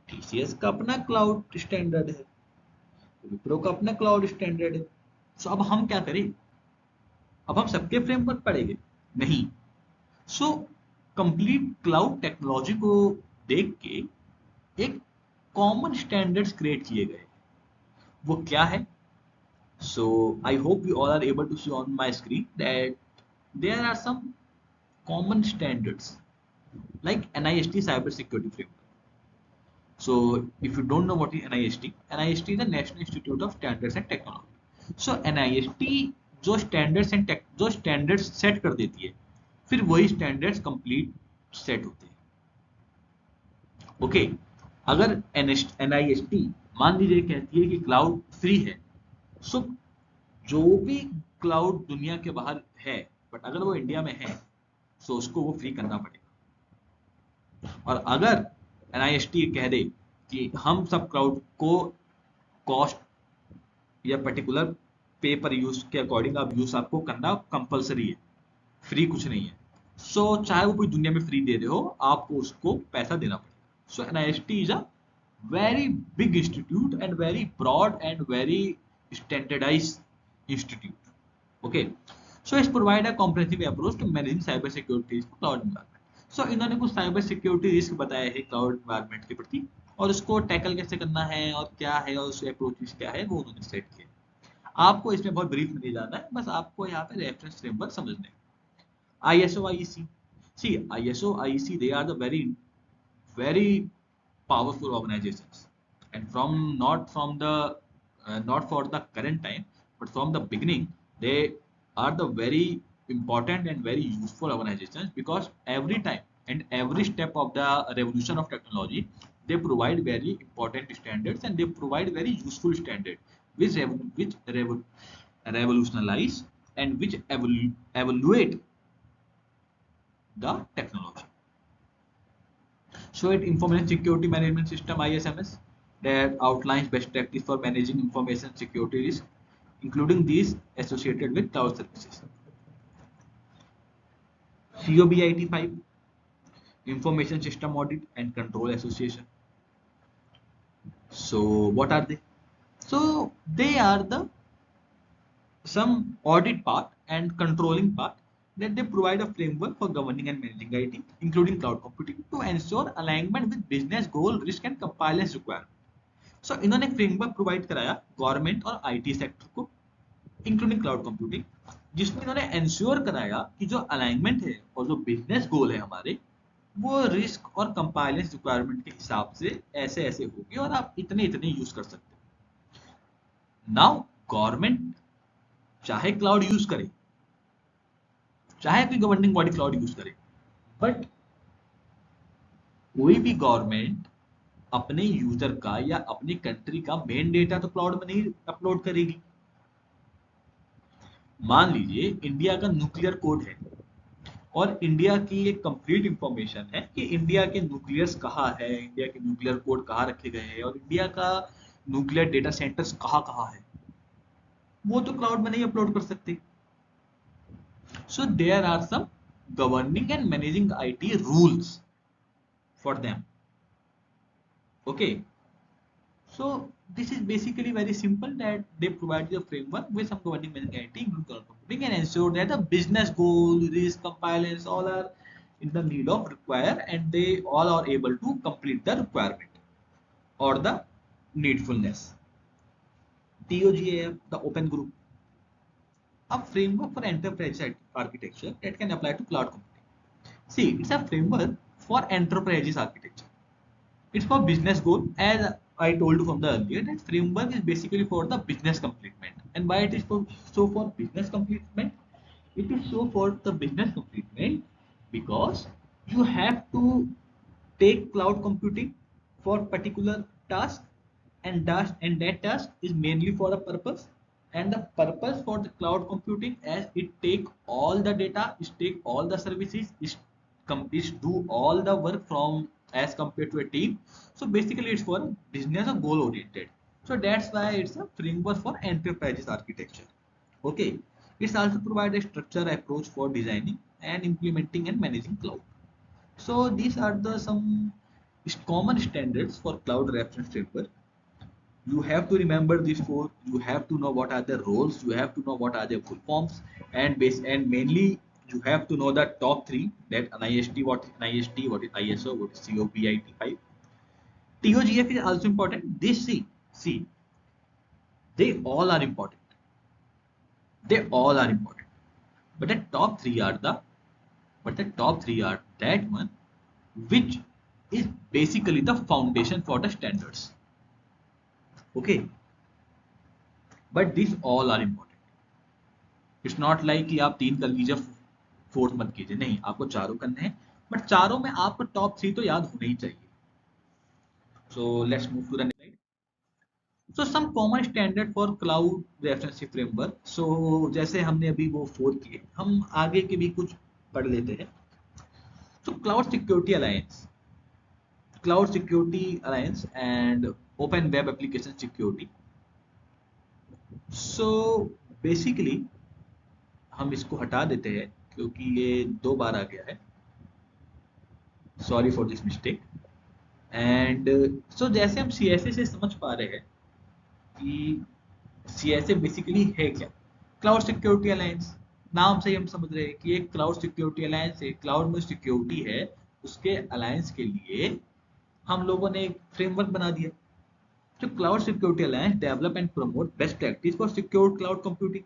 टीसीएस का अपना क्लाउड स्टैंडर्ड है, विप्रो का अपना क्लाउड स्टैंडर्ड है। सो अब हम क्या करें? अब हम सबके फ्रेमवर्क पढ़ेंगे? नहीं। सो कंप्लीट क्लाउड टेक्नोलॉजी को देख के एक कॉमन स्टैंडर्ड्स क्रिएट किए गए। वो क्या है? So I hope you all are able to see on my screen that there are some common standards like NIST cyber security framework. So if you don't know what is NIST is the National Institute of Standards and Technology. So NIST जो standards set कर देती है, फिर वही standards complete set होते हैं। Okay, अगर NIST मान लीजिए कहती है कि क्लाउड फ्री है, सो जो भी क्लाउड दुनिया के बाहर है बट अगर वो इंडिया में है सो उसको वो फ्री करना पड़ेगा। और अगर एनआईएसटी कह दे कि हम सब क्लाउड को कॉस्ट या पर्टिकुलर पे पर यूज के अकॉर्डिंग आप यूज आपको करना कंपलसरी है, फ्री कुछ नहीं है। सो चाहे वो कोई दुनिया में फ्री दे रहे हो, आपको उसको पैसा देना पड़ेगा। So NIST is a very big institute and very broad and very standardized institute. Okay, so it's provide a comprehensive approach to managing cyber security risk for cloud environment. So इन्होंने कुछ cyber security risk बताए हैं cloud environment के प्रति, और उसको tackle कैसे करना है और क्या है और उसके अप्रोचेस क्या है वो उन्होंने सेट किए। आपको इसमें बहुत ब्रीफ में नहीं जाना है, बस आपको यहाँ पे रेफरेंस फ्रेमवर्क समझने हैं। ISO IEC, see ISO IEC they are the very powerful organizations, and not for the current time but from the beginning they are the very important and very useful organizations, because every time and every step of the revolution of technology they provide very important standards and they provide very useful standards which revolutionize and which evaluate the technology. So it Information Security Management System ISMS that outlines best practice for managing information security risk, including these associated with cloud services. COBIT 5 Information System Audit and Control Association. So what are they? So they are the some audit part and controlling part that they provide a framework for governing and managing IT, including cloud computing, to ensure alignment with business goal, risk and compliance requirement. So इन्होंने framework provide कराया government और IT sector को, including cloud computing, जिसमें इन्होंने ensure कराया कि जो alignment है और जो बिजनेस गोल है हमारे, वो रिस्क और कंप्लायंस रिक्वायरमेंट के हिसाब से ऐसे ऐसे होगी और आप इतने इतने यूज कर सकते हो। नाउ गवर्नमेंट चाहे क्लाउड यूज करे, चाहे कोई गवर्निंग बॉडी क्लाउड यूज करे, बट कोई भी गवर्नमेंट अपने यूजर का या अपनी कंट्री का मेन डेटा तो क्लाउड में नहीं अपलोड करेगी। मान लीजिए इंडिया का न्यूक्लियर कोड है और इंडिया की एक कंप्लीट इंफॉर्मेशन है कि इंडिया के न्यूक्लियर्स कहाँ है, इंडिया के न्यूक्लियर कोड कहाँ रखे गए हैं और इंडिया का न्यूक्लियर डेटा सेंटर्स कहाँ कहाँ है, वो तो क्लाउड में नहीं अपलोड कर सकते। So there are some governing and managing IT rules for them. Okay, so this is basically very simple, that they provide the framework with some governing managing IT, including cloud computing, and ensure that the business goals, risk, compliance, all are in the need of require, and they all are able to complete the requirement or the needfulness. TOGAF, the open group, a framework for enterprise architecture that can apply to cloud computing. See, it's a framework for enterprise architecture. It's for business goal, as I told you from the earlier, that framework is basically for the business completement. And why it is for business completement? It is so for the business completement because you have to take cloud computing for particular task, and that task is mainly for a purpose, and the purpose for the cloud computing, as it take all the data, is take all the services, is do all the work from as compared to a team. So basically it's for business or goal oriented. So that's why it's a framework for enterprises architecture. Okay, it's also provide a structured approach for designing and implementing and managing cloud. So these are the some common standards for cloud reference framework. You have to remember these four. You have to know what are the roles. You have to know what are the full forms, and mainly you have to know the top three, that NIST, what is NIST, what is ISO, what is COPIT5. TOGF is also important. See, they all are important. They all are important. But the top three are that one which is basically the foundation for the standards. Okay, but these all are important. It's not like कि आप तीन कर लीजिए, fourth मत कीजिए, नहीं, आपको चारों करने हैं, बट चारों में आपको टॉप थ्री तो याद होने ही चाहिए. So let's move to the next slide. So some common standard for cloud reference framework. So जैसे हमने अभी वो फोर किए, हम आगे के भी कुछ पढ़ लेते हैं. So Cloud Security Alliance and Open Web Application Security. So basically हम इसको हटा देते हैं क्योंकि ये 2 बार आ गया है. Sorry for this mistake. And so जैसे हम CSA से समझ पा रहे हैं कि CSA बेसिकली है क्या. क्लाउड सिक्योरिटी अलायंस, नाम से ही हम समझ रहे हैं कि एक क्लाउड सिक्योरिटी अलायंस है. क्लाउड में सिक्योरिटी है, उसके अलायंस के लिए हम लोगों ने एक फ्रेमवर्क बना दिया. तो cloud security alliance develop and promote best practice for secure cloud computing,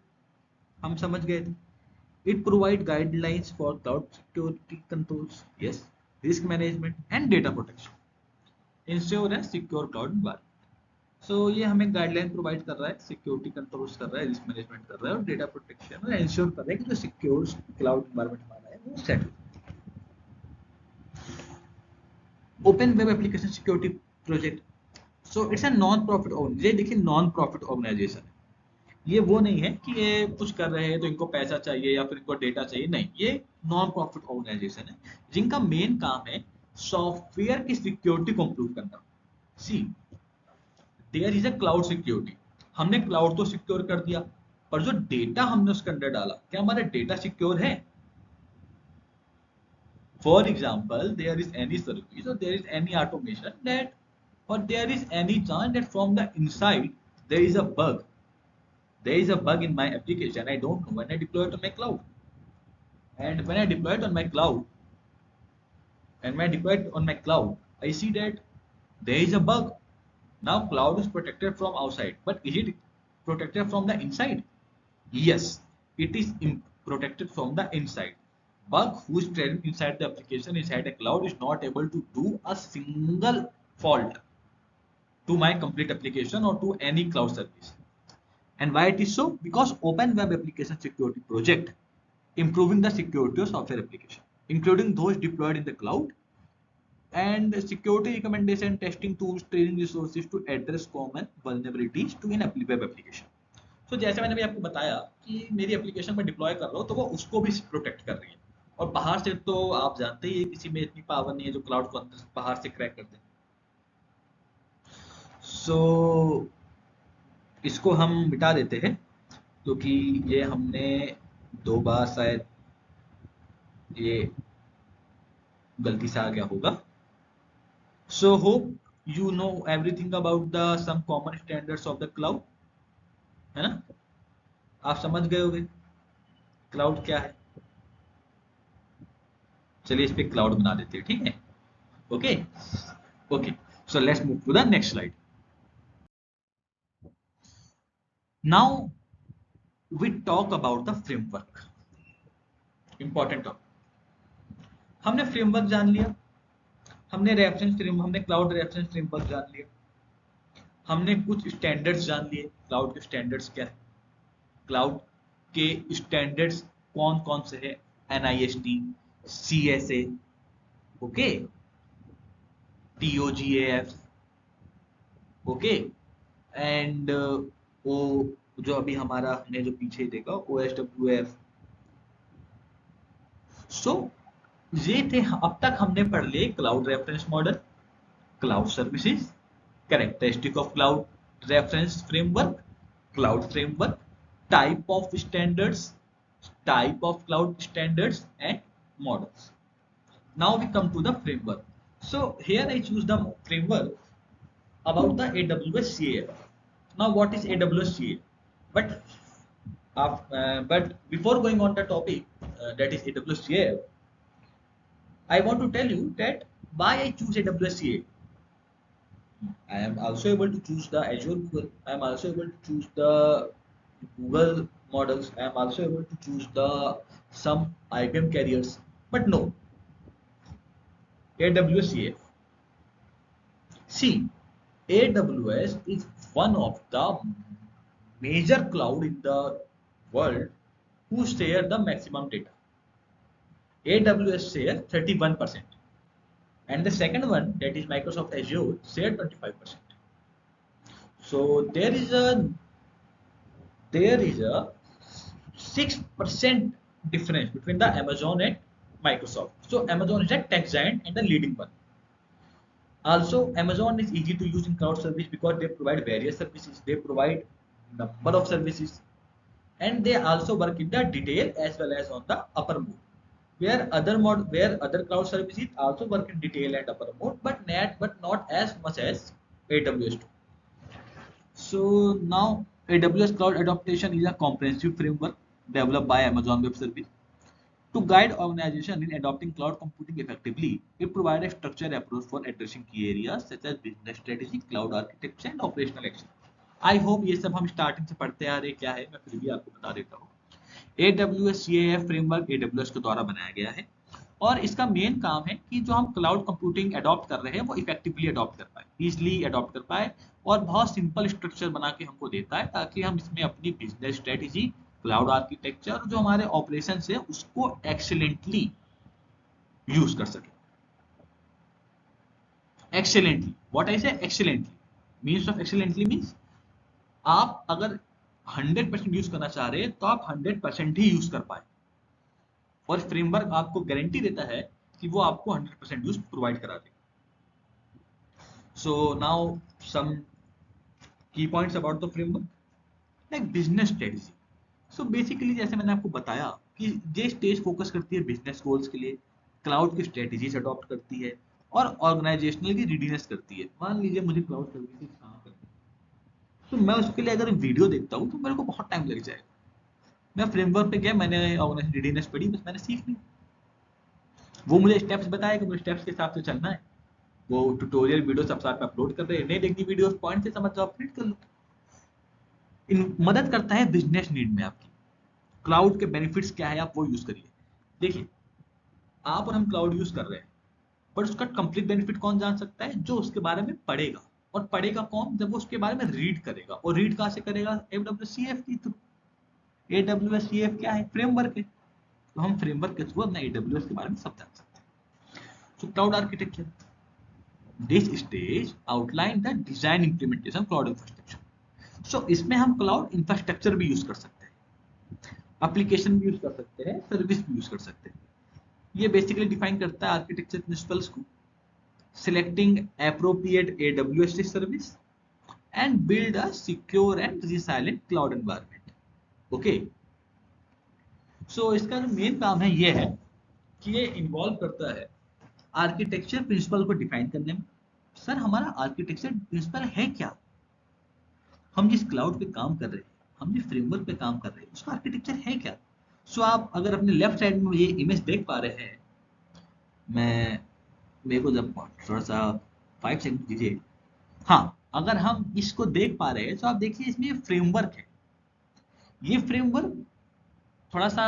हम समझ गए थे. It provide guidelines for cloud security controls, yes, risk management and data protection. Ensure a secure cloud environment. So ये हमें guideline provide कर रहा है, security controls कर रहा है, रिस्क मैनेजमेंट कर रहा है और डेटा प्रोटेक्शन और इंश्योर कर रहा है कि जो सिक्योर क्लाउड एनवायरनमेंट हमारा है वो सेट हो. Open web application security project. So it's a non profit organization. ये देखिए नॉन प्रॉफिट ऑर्गेनाइजेशन है. ये वो नहीं है कि ये कुछ कर रहे हैं तो इनको पैसा चाहिए या फिर इनको डेटा चाहिए, नहीं. ये नॉन प्रॉफिट ऑर्गेनाइजेशन है जिनका मेन काम है सॉफ्टवेयर की सिक्योरिटी को इंप्रूव करना. See, there is a cloud security. हमने क्लाउड तो सिक्योर कर दिया, पर जो डेटा हमने उसके अंदर डाला, क्या हमारा डेटा सिक्योर है? For example, there is any service और there is any automation that, or there is any chance that from the inside there is a bug. There is a bug in my application, I don't know, when I deploy it on my cloud. And when I deploy it on my cloud, I see that there is a bug. Now cloud is protected from outside, but is it protected from the inside? Yes, it is protected from the inside. Bug who is trained inside the application, inside a cloud, is not able to do a single fault to my complete application or to any cloud service. And why it is so? Because Open Web Application Security Project improving the security of software application, including those deployed in the cloud, and security recommendation, testing tools, training resources to address common vulnerabilities to in web application. So जैसे मैंने भी आपको बताया कि मेरी application में deploy कर रहा हूँ तो वो उसको भी प्रोटेक्ट कर रही है. और बाहर से तो आप जानते ही किसी में इतनी पावर नहीं है जो क्लाउड को अंदर बाहर से क्रैक कर दे. सो इसको हम मिटा देते हैं क्योंकि ये हमने 2 बार शायद ये गलती से आ गया होगा। So hope you know everything about the some common standards of the cloud, है ना? आप समझ गए होंगे क्लाउड क्या है। चलिए इस पे क्लाउड बना देते हैं, ठीक है? Okay okay, so let's move to the next slide. Now we talk about the framework, important topic. हमने फ्रेमवर्क जान लिया, हमने क्लाउड रेफरेंस फ्रेमवर्क जान लिया, हमने कुछ स्टैंडर्ड्स जान लिए। क्लाउड के स्टैंडर्ड्स क्या है, क्लाउड के स्टैंडर्ड्स कौन कौन से हैं? NIST, CSA, okay, TOGAF, okay, and वो जो अभी हमारा हमने जो पीछे देखा OSWF। सो ये थे, अब तक हमने पढ़ लिए cloud reference model, cloud services, characteristic of cloud reference framework, cloud framework, type of standards, type of cloud standards and models. Now we come to the framework. So here I choose the framework about the AWS CAF. Now what is AWS CAF? But before going on the topic, that is AWS CAF, I want to tell you that why I choose AWS CAF. I am also able to choose the Azure Google. I am also able to choose the Google models. I am also able to choose the some IBM carriers. But no, AWS CF. See, AWS is one of the major cloud in the world who share the maximum data. AWS share 31%, and the second one, that is Microsoft Azure, share 25%. So there is a 6% difference between the Amazon and Microsoft. So Amazon is a tech giant and the leading one. Also, Amazon is easy to use in cloud service because they provide various services. They provide number of services, and they also work in the detail as well as on the upper mode. Where other cloud services also work in detail and upper mode, but not as much as AWS do. So now AWS Cloud Adaptation is a comprehensive framework developed by Amazon Web Services to guide organizations in adopting cloud computing effectively. It provides a structured approach for addressing key areas such as business strategy, cloud architecture and operational excellence. I hope ये सब हम starting से पढ़ते आ रहे क्या है, मैं फिर भी आपको बता देता हूँ। AWS CAF फ्रेमवर्क AWS के द्वारा बनाया गया है और इसका मेन काम है कि जो हम क्लाउड कंप्यूटिंग अडॉप्ट कर रहे हैं वो इफेक्टिवली अडॉप्ट कर पाए, इजिली अडॉप्ट कर पाए और बहुत सिंपल स्ट्रक्चर बना के हमको देता है ताकि हम इसमें अपनी बिजनेस स्ट्रेटेजी, क्लाउड आर्किटेक्चर, जो हमारे ऑपरेशन है उसको एक्सेलेंटली यूज कर सके। एक्सेलेंटली, व्हाट आई से excellently, means of excellently means आप अगर 100% यूज करना चाह रहे हैं तो आप 100% ही यूज कर पाए और फ्रेमवर्क आपको गारंटी देता है कि वो आपको 100% यूज प्रोवाइड करा देगा। सो नाउ सम की points about the framework, like business strategy. So basically जैसे मैंने आपको बताया कि ये स्टेज फोकस करती है बिजनेस गोल्स के लिए, क्लाउड की स्ट्रेटजीज अडॉप्ट करती है और ऑर्गेनाइजेशनल की रेडीनेस करती है। मान लीजिए मुझे क्लाउड सर्विसेज कहाँ करनी है, तो मैं उसके लिए अगर वीडियो देखता हूँ तो मेरे को बहुत टाइम लग जाएगा। मैं फ्रेमवर्क पे गया, मैंने ऑर्गेनाइजेशन रेडीनेस पढ़ी, बस मैंने सीख ली, वो मुझे स्टेप्स बताएगा, मुझे स्टेप्स के हिसाब से चलना है। वो ट्यूटोरियल वीडियो सब साथ में अपलोड कर रहे हैं, नहीं देखनी वीडियो, पॉइंट से समझ जाओ, प्रिंट कर लो। इन मदद करता है बिजनेस नीड में आपकी। क्लाउड के बेनिफिट्स क्या है आप वो यूज करिए। देखिए, आप और हम क्लाउड यूज कर रहे हैं, बट उसका कंप्लीट बेनिफिट कौन जान सकता है? जो उसके बारे में पढ़ेगा। और पढ़ेगा कौन? जब वो उसके बारे में रीड करेगा। और रीड कहाँ से करेगा? AWS के थ्रू। AWS क्या है? फ्रेमवर्क है। तो हम फ्रेमवर्क के थ्रू अपना AWS के बारे में सब जान सकते हैं। So cloud architecture, this stage outline the design implementation cloud infrastructure. So इसमें हम क्लाउड इंफ्रास्ट्रक्चर भी यूज कर सकते हैं, एप्लीकेशन भी यूज कर सकते हैं, सर्विस भी यूज कर सकते हैं। ये बेसिकली डिफाइन करता है आर्किटेक्चर प्रिंसिपल्स को, selecting appropriate AWS service and build a secure and resilient cloud environment. Okay, so इसका जो मेन काम है ये है कि ये इन्वॉल्व करता है आर्किटेक्चर प्रिंसिपल को डिफाइन करने में। सर हमारा आर्किटेक्चर प्रिंसिपल है क्या? हम जिस क्लाउड पे काम कर रहे हैं, हम जिस फ्रेमवर्क पे काम कर रहे हैं, उसका आर्किटेक्चर है क्या? सो आप अगर अपने लेफ्ट साइड में ये इमेज देख पा रहे हैं, मैं मेरे को जब थोड़ा सा 5 सेकंड दीजिए। हाँ, अगर हम इसको देख पा रहे हैं तो आप देखिए इसमें फ्रेमवर्क है। ये फ्रेमवर्क थोड़ा सा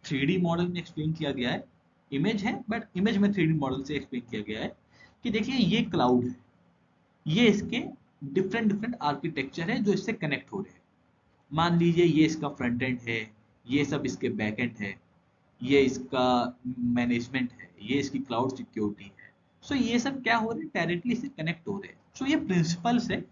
3D मॉडल में एक्सप्लेन किया गया है। इमेज है बट इमेज में 3D मॉडल से एक्सप्लेन किया गया है कि देखिए ये क्लाउड है, ये इसके डिफरेंट डिफरेंट आर्किटेक्चर है जो इससे कनेक्ट हो रहे हैं। मान लीजिए ये इसका फ्रंट एंड है, ये सब इसके बैक एंड है, ये इसका मैनेजमेंट है, ये इसकी क्लाउड सिक्योरिटी है। सो ये सब क्या हो रहे हैं, डायरेक्टली इससे कनेक्ट हो रहे हैं। सो ये प्रिंसिपल्स है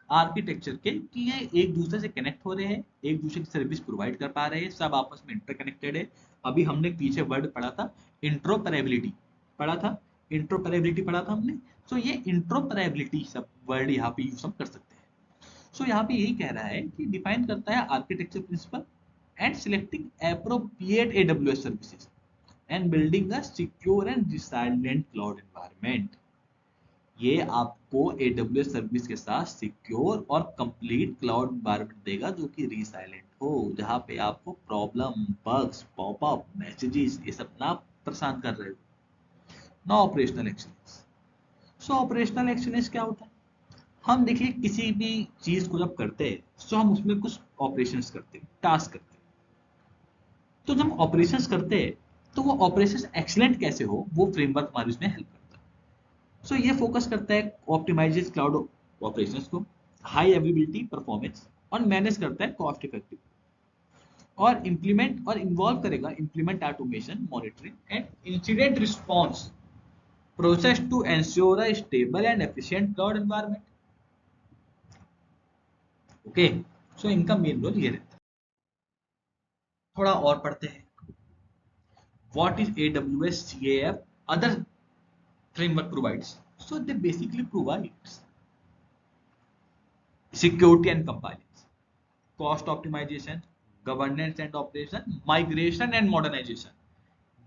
आर्किटेक्चर के कि ये एक दूसरे से कनेक्ट हो रहे हैं, एक दूसरे की सर्विस प्रोवाइड कर पा रहे हैं, सब आपस में इंटरकनेक्टेड है। अभी हमने पीछे वर्ड पढ़ा था इंट्रोपरेबिलिटी, पढ़ा था इंट्रोपरेबिलिटी पढ़ा था हमने। सो ये इंट्रोपरेबिलिटी सब वर्ड यहाँ पे यूज हम कर सकते हैं। सो यहाँ पे यही कह रहा है कि डिफाइन करता है architecture principle and selecting appropriate AWS services and building a secure and resilient cloud environment. ये आपको AWS सर्विस के साथ सिक्योर और कंप्लीट क्लाउड एनवायरनमेंट देगा जो कि रिसाइलेंट हो, जहाँ पे आपको प्रॉब्लम, बग्स, पॉपअप, मैसेजेस ये सब ना परेशान कर रहे हो। ना ऑपरेशनल एक्सीलेंस। सो ऑपरेशनल एक्सीलेंस क्या होता है? हम देखिए किसी भी चीज को जब करते हैं तो हम उसमें कुछ ऑपरेशंस करते हैं, टास्क करते हैं। तो जब ऑपरेशंस करते हैं तो वो ऑपरेशंस एक्सीलेंट कैसे हो, वो फ्रेमवर्क हमारी उसमें हेल्प करता है। सो ये फोकस करता है ऑप्टिमाइजेस क्लाउड ऑपरेशंस को, हाई अवेलेबिलिटी परफॉर्मेंस, और मैनेज करता है कॉस्ट इफेक्टिव, और इंप्लीमेंट और इन्वॉल्व करेगा implement automation, monitoring and incident response process to ensure a stable and efficient cloud environment. Okay, so इनका मेन रोल ये रहता है। थोड़ा और पढ़ते हैं। What is AWS CAF other framework provides? So they basically provides security and compliance, cost optimization, governance and operation, migration and modernization.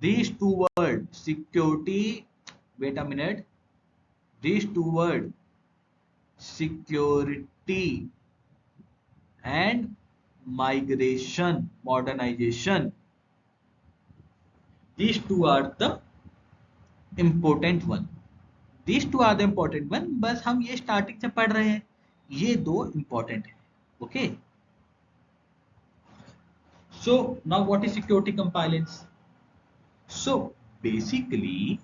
These two words, security, wait a minute, these two words, security and migration, modernization, these two are the important one. These two are the important one. बस हम ये starting से पढ़ रहे हैं, ये दो important है। Okay, so now what is security compliance? So basically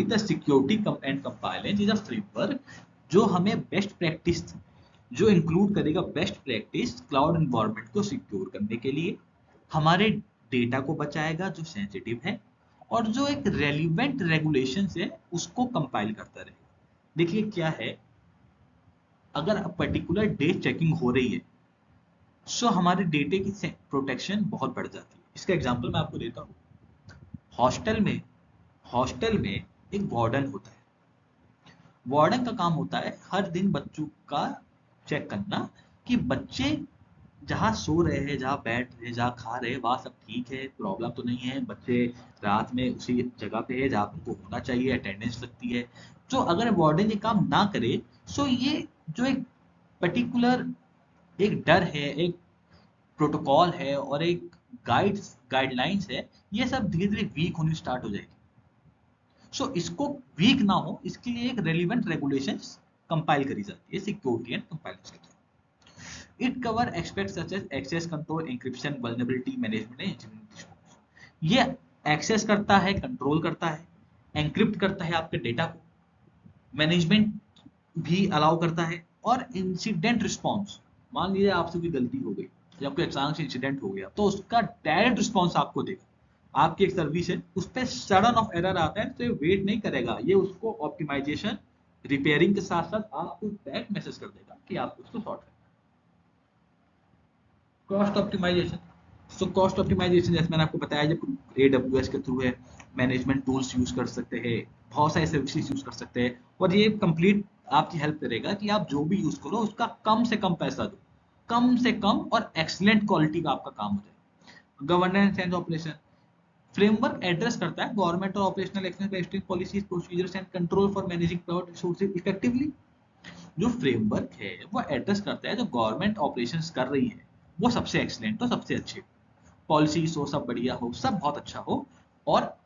the security and compliance is a framework जो हमें बेस्ट प्रैक्टिस, जो इंक्लूड करेगा बेस्ट प्रैक्टिस क्लाउड एनवायरनमेंट को सिक्योर करने के लिए, हमारे डेटा को बचाएगा जो सेंसिटिव है, और जो एक रेलिवेंट रेगुलेशन है उसको कंपाइल करता रहेगा। देखिए क्या है, अगर पर्टिकुलर डे चेकिंग हो रही है सो हमारे डेटे की प्रोटेक्शन बहुत बढ़ जाती है। इसका एग्जांपल मैं आपको देता हूँ। हॉस्टल में एक वार्डन होता है। वार्डन का काम होता है हर दिन बच्चों का चेक करना कि बच्चे जहाँ सो रहे हैं, जहाँ बैठ रहे हैं, जहाँ खा रहे हैं, वहाँ सब ठीक है, प्रॉब्लम तो नहीं है, बच्चे रात में उसी जगह पे है जहाँ उनको होना चाहिए, अटेंडेंस लगती है। तो अगर वार्डन ये काम ना करे सो ये जो एक पर्टिकुलर एक डर है, एक प्रोटोकॉल है और एक गाइडलाइंस है, ये सब धीरे धीरे वीक होनी स्टार्ट हो जाएगी। सो इसको वीक ना हो इसके लिए एक रेलिवेंट रेगुलेशंस कंपाइल करी जाती है सिक्योरिटी एंड कंपाइलेंस के through. It cover aspects such as access control, encryption, vulnerability management and engineering response. ये एक्सेस करता है, कंट्रोल करता है, एनक्रिप्ट करता है आपके डेटा को, मैनेजमेंट भी अलाउ करता है, और इंसिडेंट रिस्पांस, मान लीजिए आपसे कोई गलती हो गई या कोई अचानक से इंसिडेंट हो गया तो उसका डायरेक्ट रिस्पांस आपको देगा। आपकी एक सर्विस है, उस पर सडन ऑफ एरर आता है तो ये वेट नहीं करेगा, ये उसको ऑप्टिमाइजेशन, रिपेयरिंग के साथ साथ आपको डायरेक्ट मैसेज कर देगा कि आपको उसको सॉर्ट करना। Cost optimization. So cost optimization जैसे मैंने आपको बताया जब AWS के थ्रू है, मैनेजमेंट टूल्स यूज कर सकते हैं, बहुत सारे सर्विसेज यूज कर सकते हैं, और ये कंप्लीट आपकी हेल्प करेगा कि आप जो भी यूज करो उसका कम से कम पैसा दो, कम से कम और एक्सीलेंट क्वालिटी का आपका काम हो जाए। Governance and operation. Framework address करता है गवर्नमेंट और operational action based policies, procedures and control for managing cloud resources effectively. जो फ्रेमवर्क है वो एड्रेस करता है जो गवर्नमेंट ऑपरेशंस कर रही है वो सबसे एक्सीलेंट हो, सबसे अच्छे पॉलिसीज हो, सब बढ़िया हो, सब बहुत अच्छा हो, और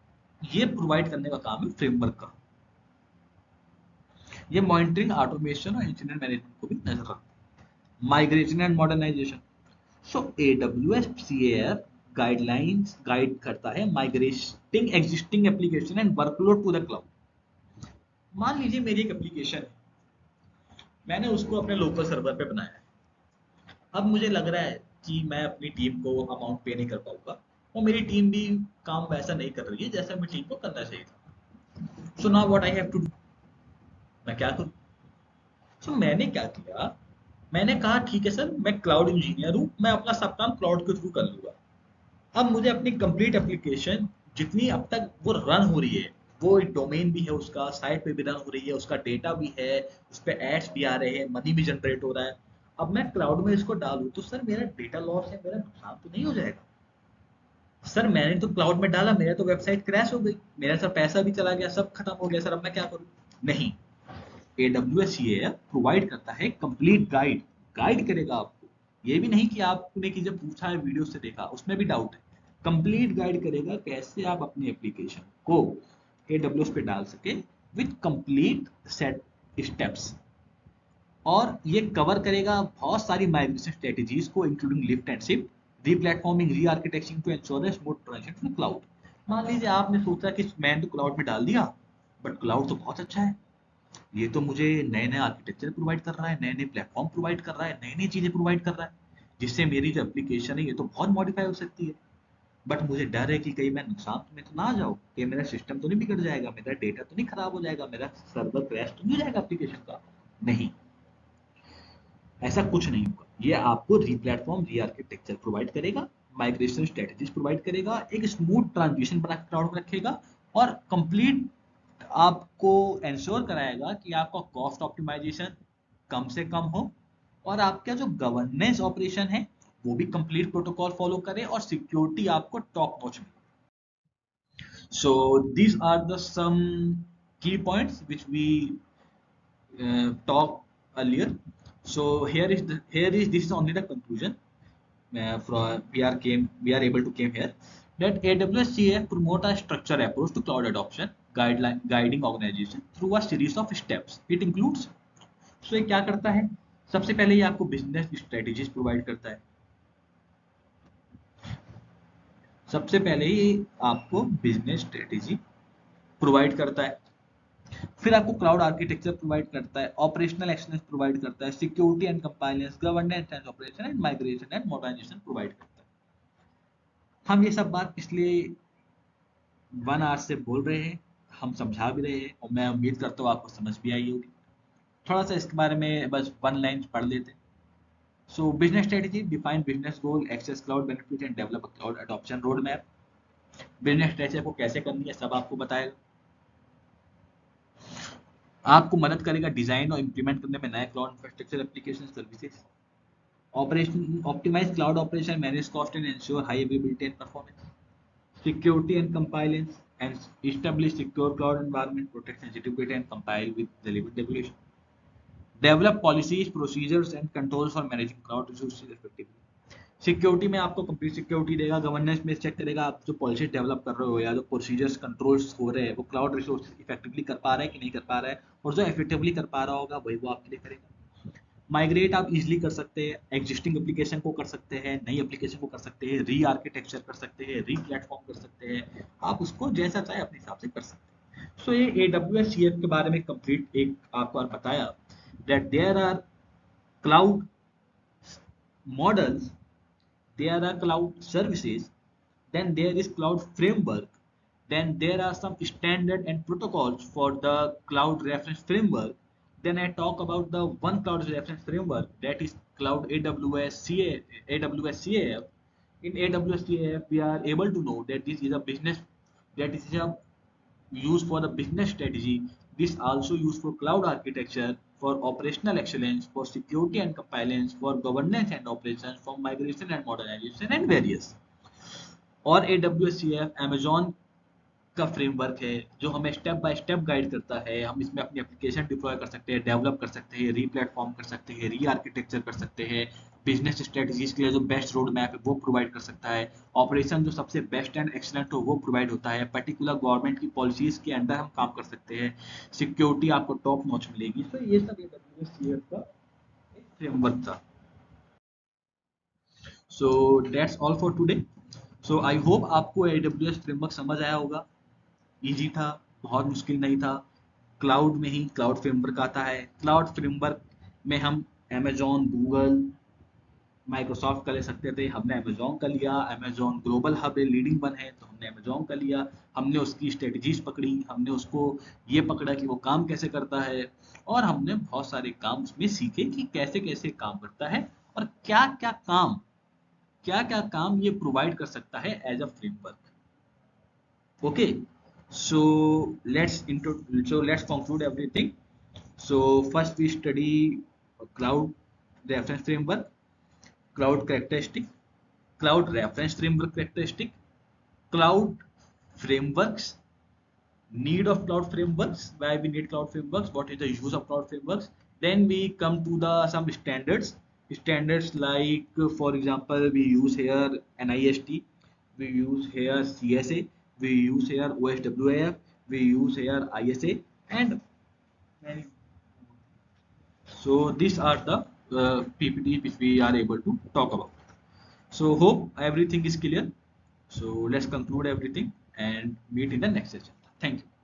ये प्रोवाइड करने का काम है फ्रेमवर्क का। ये मॉनिटरिंग, ऑटोमेशन और इंसिडेंट मैनेजमेंट को भी नजर रखता है। Migration and modernization. So AWS CAF guidelines guide करता है migrating existing application and workload to the cloud. मान लीजिए मेरी एक एप्लीकेशन है, मैंने उसको अपने लोकल सर्वर पे बनाया है। अब मुझे लग रहा है कि मैं अपनी टीम को अमाउंट पे नहीं कर पाऊंगा, और मेरी टीम भी काम वैसा नहीं कर रही है जैसा मेरी टीम को करना चाहिए था। So now what I have to do, मैं क्या करूं? सो मैंने क्या किया, मैंने कहा ठीक है सर, मैं क्लाउड इंजीनियर हूं, मैं अपना सब काम क्लाउड के थ्रू कर लूंगा। अब मुझे अपनी कंप्लीट एप्लीकेशन जितनी अब तक वो रन हो रही है, वो एक डोमेन भी है उसका, साइट पे भी रन हो रही है, उसका डेटा भी है, उस पर एड्स भी आ रहे हैं, मनी भी जनरेट हो रहा है। अब मैं क्लाउड में इसको डालूं तो सर मेरा डेटा लॉस है, मेरा नुकसान तो नहीं हो जाएगा? सर मैंने तो क्लाउड में डाला, मेरा तो वेबसाइट क्रैश हो गई, मेरा सर पैसा भी चला गया, सब खत्म हो गया सर, अब मैं क्या करूं? नहीं, AWS ये प्रोवाइड करता है कंप्लीट गाइड, गाइड करेगा आपको। ये भी नहीं कि आपने कि जब पूछा है वीडियो से देखा उसमें भी डाउट है, कंप्लीट गाइड करेगा कैसे आप अपनी एप्लीकेशन को AWS पे डाल सके विद कंप्लीट सेट स्टेप्स। और ये कवर करेगा बहुत सारी माइग्रेशन स्ट्रेटजीज को, including lift and shift, replatforming, rearchitecturing to ensure smooth transition to cloud. मान लीजिए आपने सोचा कि मैंने तो क्लाउड में डाल दिया, बट क्लाउड तो बहुत अच्छा है, ये तो मुझे नए नए आर्किटेक्चर प्रोवाइड कर रहा है, नए नए प्लेटफॉर्म प्रोवाइड कर रहा है, नई नई चीजें प्रोवाइड कर रहा है, जिससे मेरी जो एप्लीकेशन है ये तो बहुत मॉडिफाई हो सकती है। बट मुझे डर है कि कहीं मैं नुकसान में तो ना आ जाऊँ, कि मेरा सिस्टम तो नहीं बिगड़ जाएगा, मेरा डेटा तो नहीं खराब हो जाएगा, मेरा सर्वर क्रैश तो नहीं हो जाएगा एप्लीकेशन का? नहीं, ऐसा कुछ नहीं होगा। ये आपको रीप्लेटफॉर्म, री आर्किटेक्चर प्रोवाइड करेगा, माइग्रेशन स्ट्रेटजीज प्रोवाइड करेगा, एक स्मूथ ट्रांजिशन बना के क्लाउड में रखेगा, और कंप्लीट आपको इंश्योर कराएगा कि आपका कॉस्ट ऑप्टिमाइजेशन कम से कम हो, और आपका जो गवर्नेंस ऑपरेशन है वो भी कंप्लीट प्रोटोकॉल फॉलो करे, और सिक्योरिटी आपको टॉप नॉच मिले। सो these are the some key points which we talked earlier. So here is this is only the conclusion. From we are able to came here that AWS CAF promote a structured approach to cloud adoption, guiding organization through a series of steps. It includes, so ये क्या करता है? सबसे पहले ये आपको business strategies provide करता है। सबसे पहले ये आपको बिजनेस स्ट्रेटेजी प्रोवाइड करता है, फिर आपको क्लाउड आर्किटेक्चर प्रोवाइड करता है, ऑपरेशनल एक्सलेंस प्रोवाइड करता है, security and compliance, governance and operation and migration and modernization provide करता है। हम ये सब बात इसलिए 1 आवर से बोल रहे हैं, हम समझा भी रहे हैं, और मैं उम्मीद करता हूँ आपको समझ भी आई होगी। थोड़ा सा इसके बारे में बस 1 लाइन पढ़ लेते हैं। So business strategy, define business goal, access cloud benefit and develop cloud adoption road map. Business strategy आपको कैसे करनी है सब आपको बताएगा, आपको मदद करेगा डिजाइन और इंप्लीमेंट करने में नए cloud infrastructure application services. Operation optimize cloud operation, manage cost and ensure high availability and performance. Security and compliance, and establish secure cloud environment, protect sensitive data and compile with relevant regulation. Develop policies, procedures and controls for managing cloud resources effectively. Security में आपको complete security देगा, governance में check करेगा आप जो policy develop कर रहे हो या जो प्रोसीजर्स कंट्रोल्स हो रहे हैं वो क्लाउड रिसोर्सेज इफेक्टिवली कर पा रहा है कि नहीं कर पा रहा है, और जो इफेक्टिवली कर पा रहा होगा वही वो आपके लिए करेगा। माइग्रेट आप इजीली कर सकते हैं, एग्जिस्टिंग एप्लीकेशन को कर सकते हैं, नई एप्लीकेशन को कर सकते हैं, री आर्किटेक्चर कर सकते हैं, री प्लेटफॉर्म कर सकते हैं, आप उसको जैसा चाहे अपने हिसाब से कर सकते हैं। सो ये AWS CF के बारे में कंप्लीट एक आपको बताया that there are cloud models, there are cloud services, then there is cloud framework, then there are some standard and protocols for the cloud reference framework. Then I talk about the one cloud reference framework, that is cloud AWS CAF. In AWS CAF we are able to know that this is a business, that is a used for the business strategy. This also used for cloud architecture, for operational excellence, for security and compliance, for governance and operations, for migration and modernization, and various. और AWS Amazon का framework है जो हमें step by step guide करता है। हम इसमें अपनी एप्लीकेशन डिप्लॉय कर सकते हैं, डेवलप कर सकते हैं, रीप्लेटफॉर्म कर सकते हैं, री आर्किटेक्चर कर सकते हैं, बिजनेस स्ट्रेटजीज के लिए जो बेस्ट रोड मैप है वो प्रोवाइड कर सकता है, ऑपरेशन जो सबसे बेस्ट एंड एक्सलेंट हो वो प्रोवाइड होता है, पर्टिकुलर गवर्नमेंट की पॉलिसीज के अंडर हम काम कर सकते हैं, सिक्योरिटी आपको टॉप नॉच मिलेगी। तो ये सब AWS का एक फ्रेमवर्क था। So that's all for today. So I hope आपको AWS फ्रेमवर्क समझ आया होगा। इजी था, बहुत मुश्किल नहीं था। क्लाउड में ही क्लाउड फ्रेमवर्क आता है। क्लाउड फ्रेमवर्क में हम अमेजोन, गूगल, माइक्रोसॉफ्ट का ले सकते थे, हमने अमेजोन का लिया। Amazon global hub leading one है तो हमने अमेजोन का लिया। हमने उसकी स्ट्रेटजीज पकड़ी, हमने उसको ये पकड़ा कि वो काम कैसे करता है, और हमने बहुत सारे काम उसमें सीखे कि कैसे कैसे काम करता है और क्या क्या काम ये प्रोवाइड कर सकता है as a framework. Okay, so let's conclude everything. So first we study cloud reference framework, cloud characteristic, cloud reference framework characteristic, cloud frameworks, need of cloud frameworks, why we need cloud frameworks, what is the use of cloud frameworks. Then we come to the some standards like for example we use here NIST, we use here CSA, we use here OSWAF, we use here ISA, and many. So these are the PPT which we are able to talk about. So hope everything is clear. So let's conclude everything and meet in the next session. Thank you.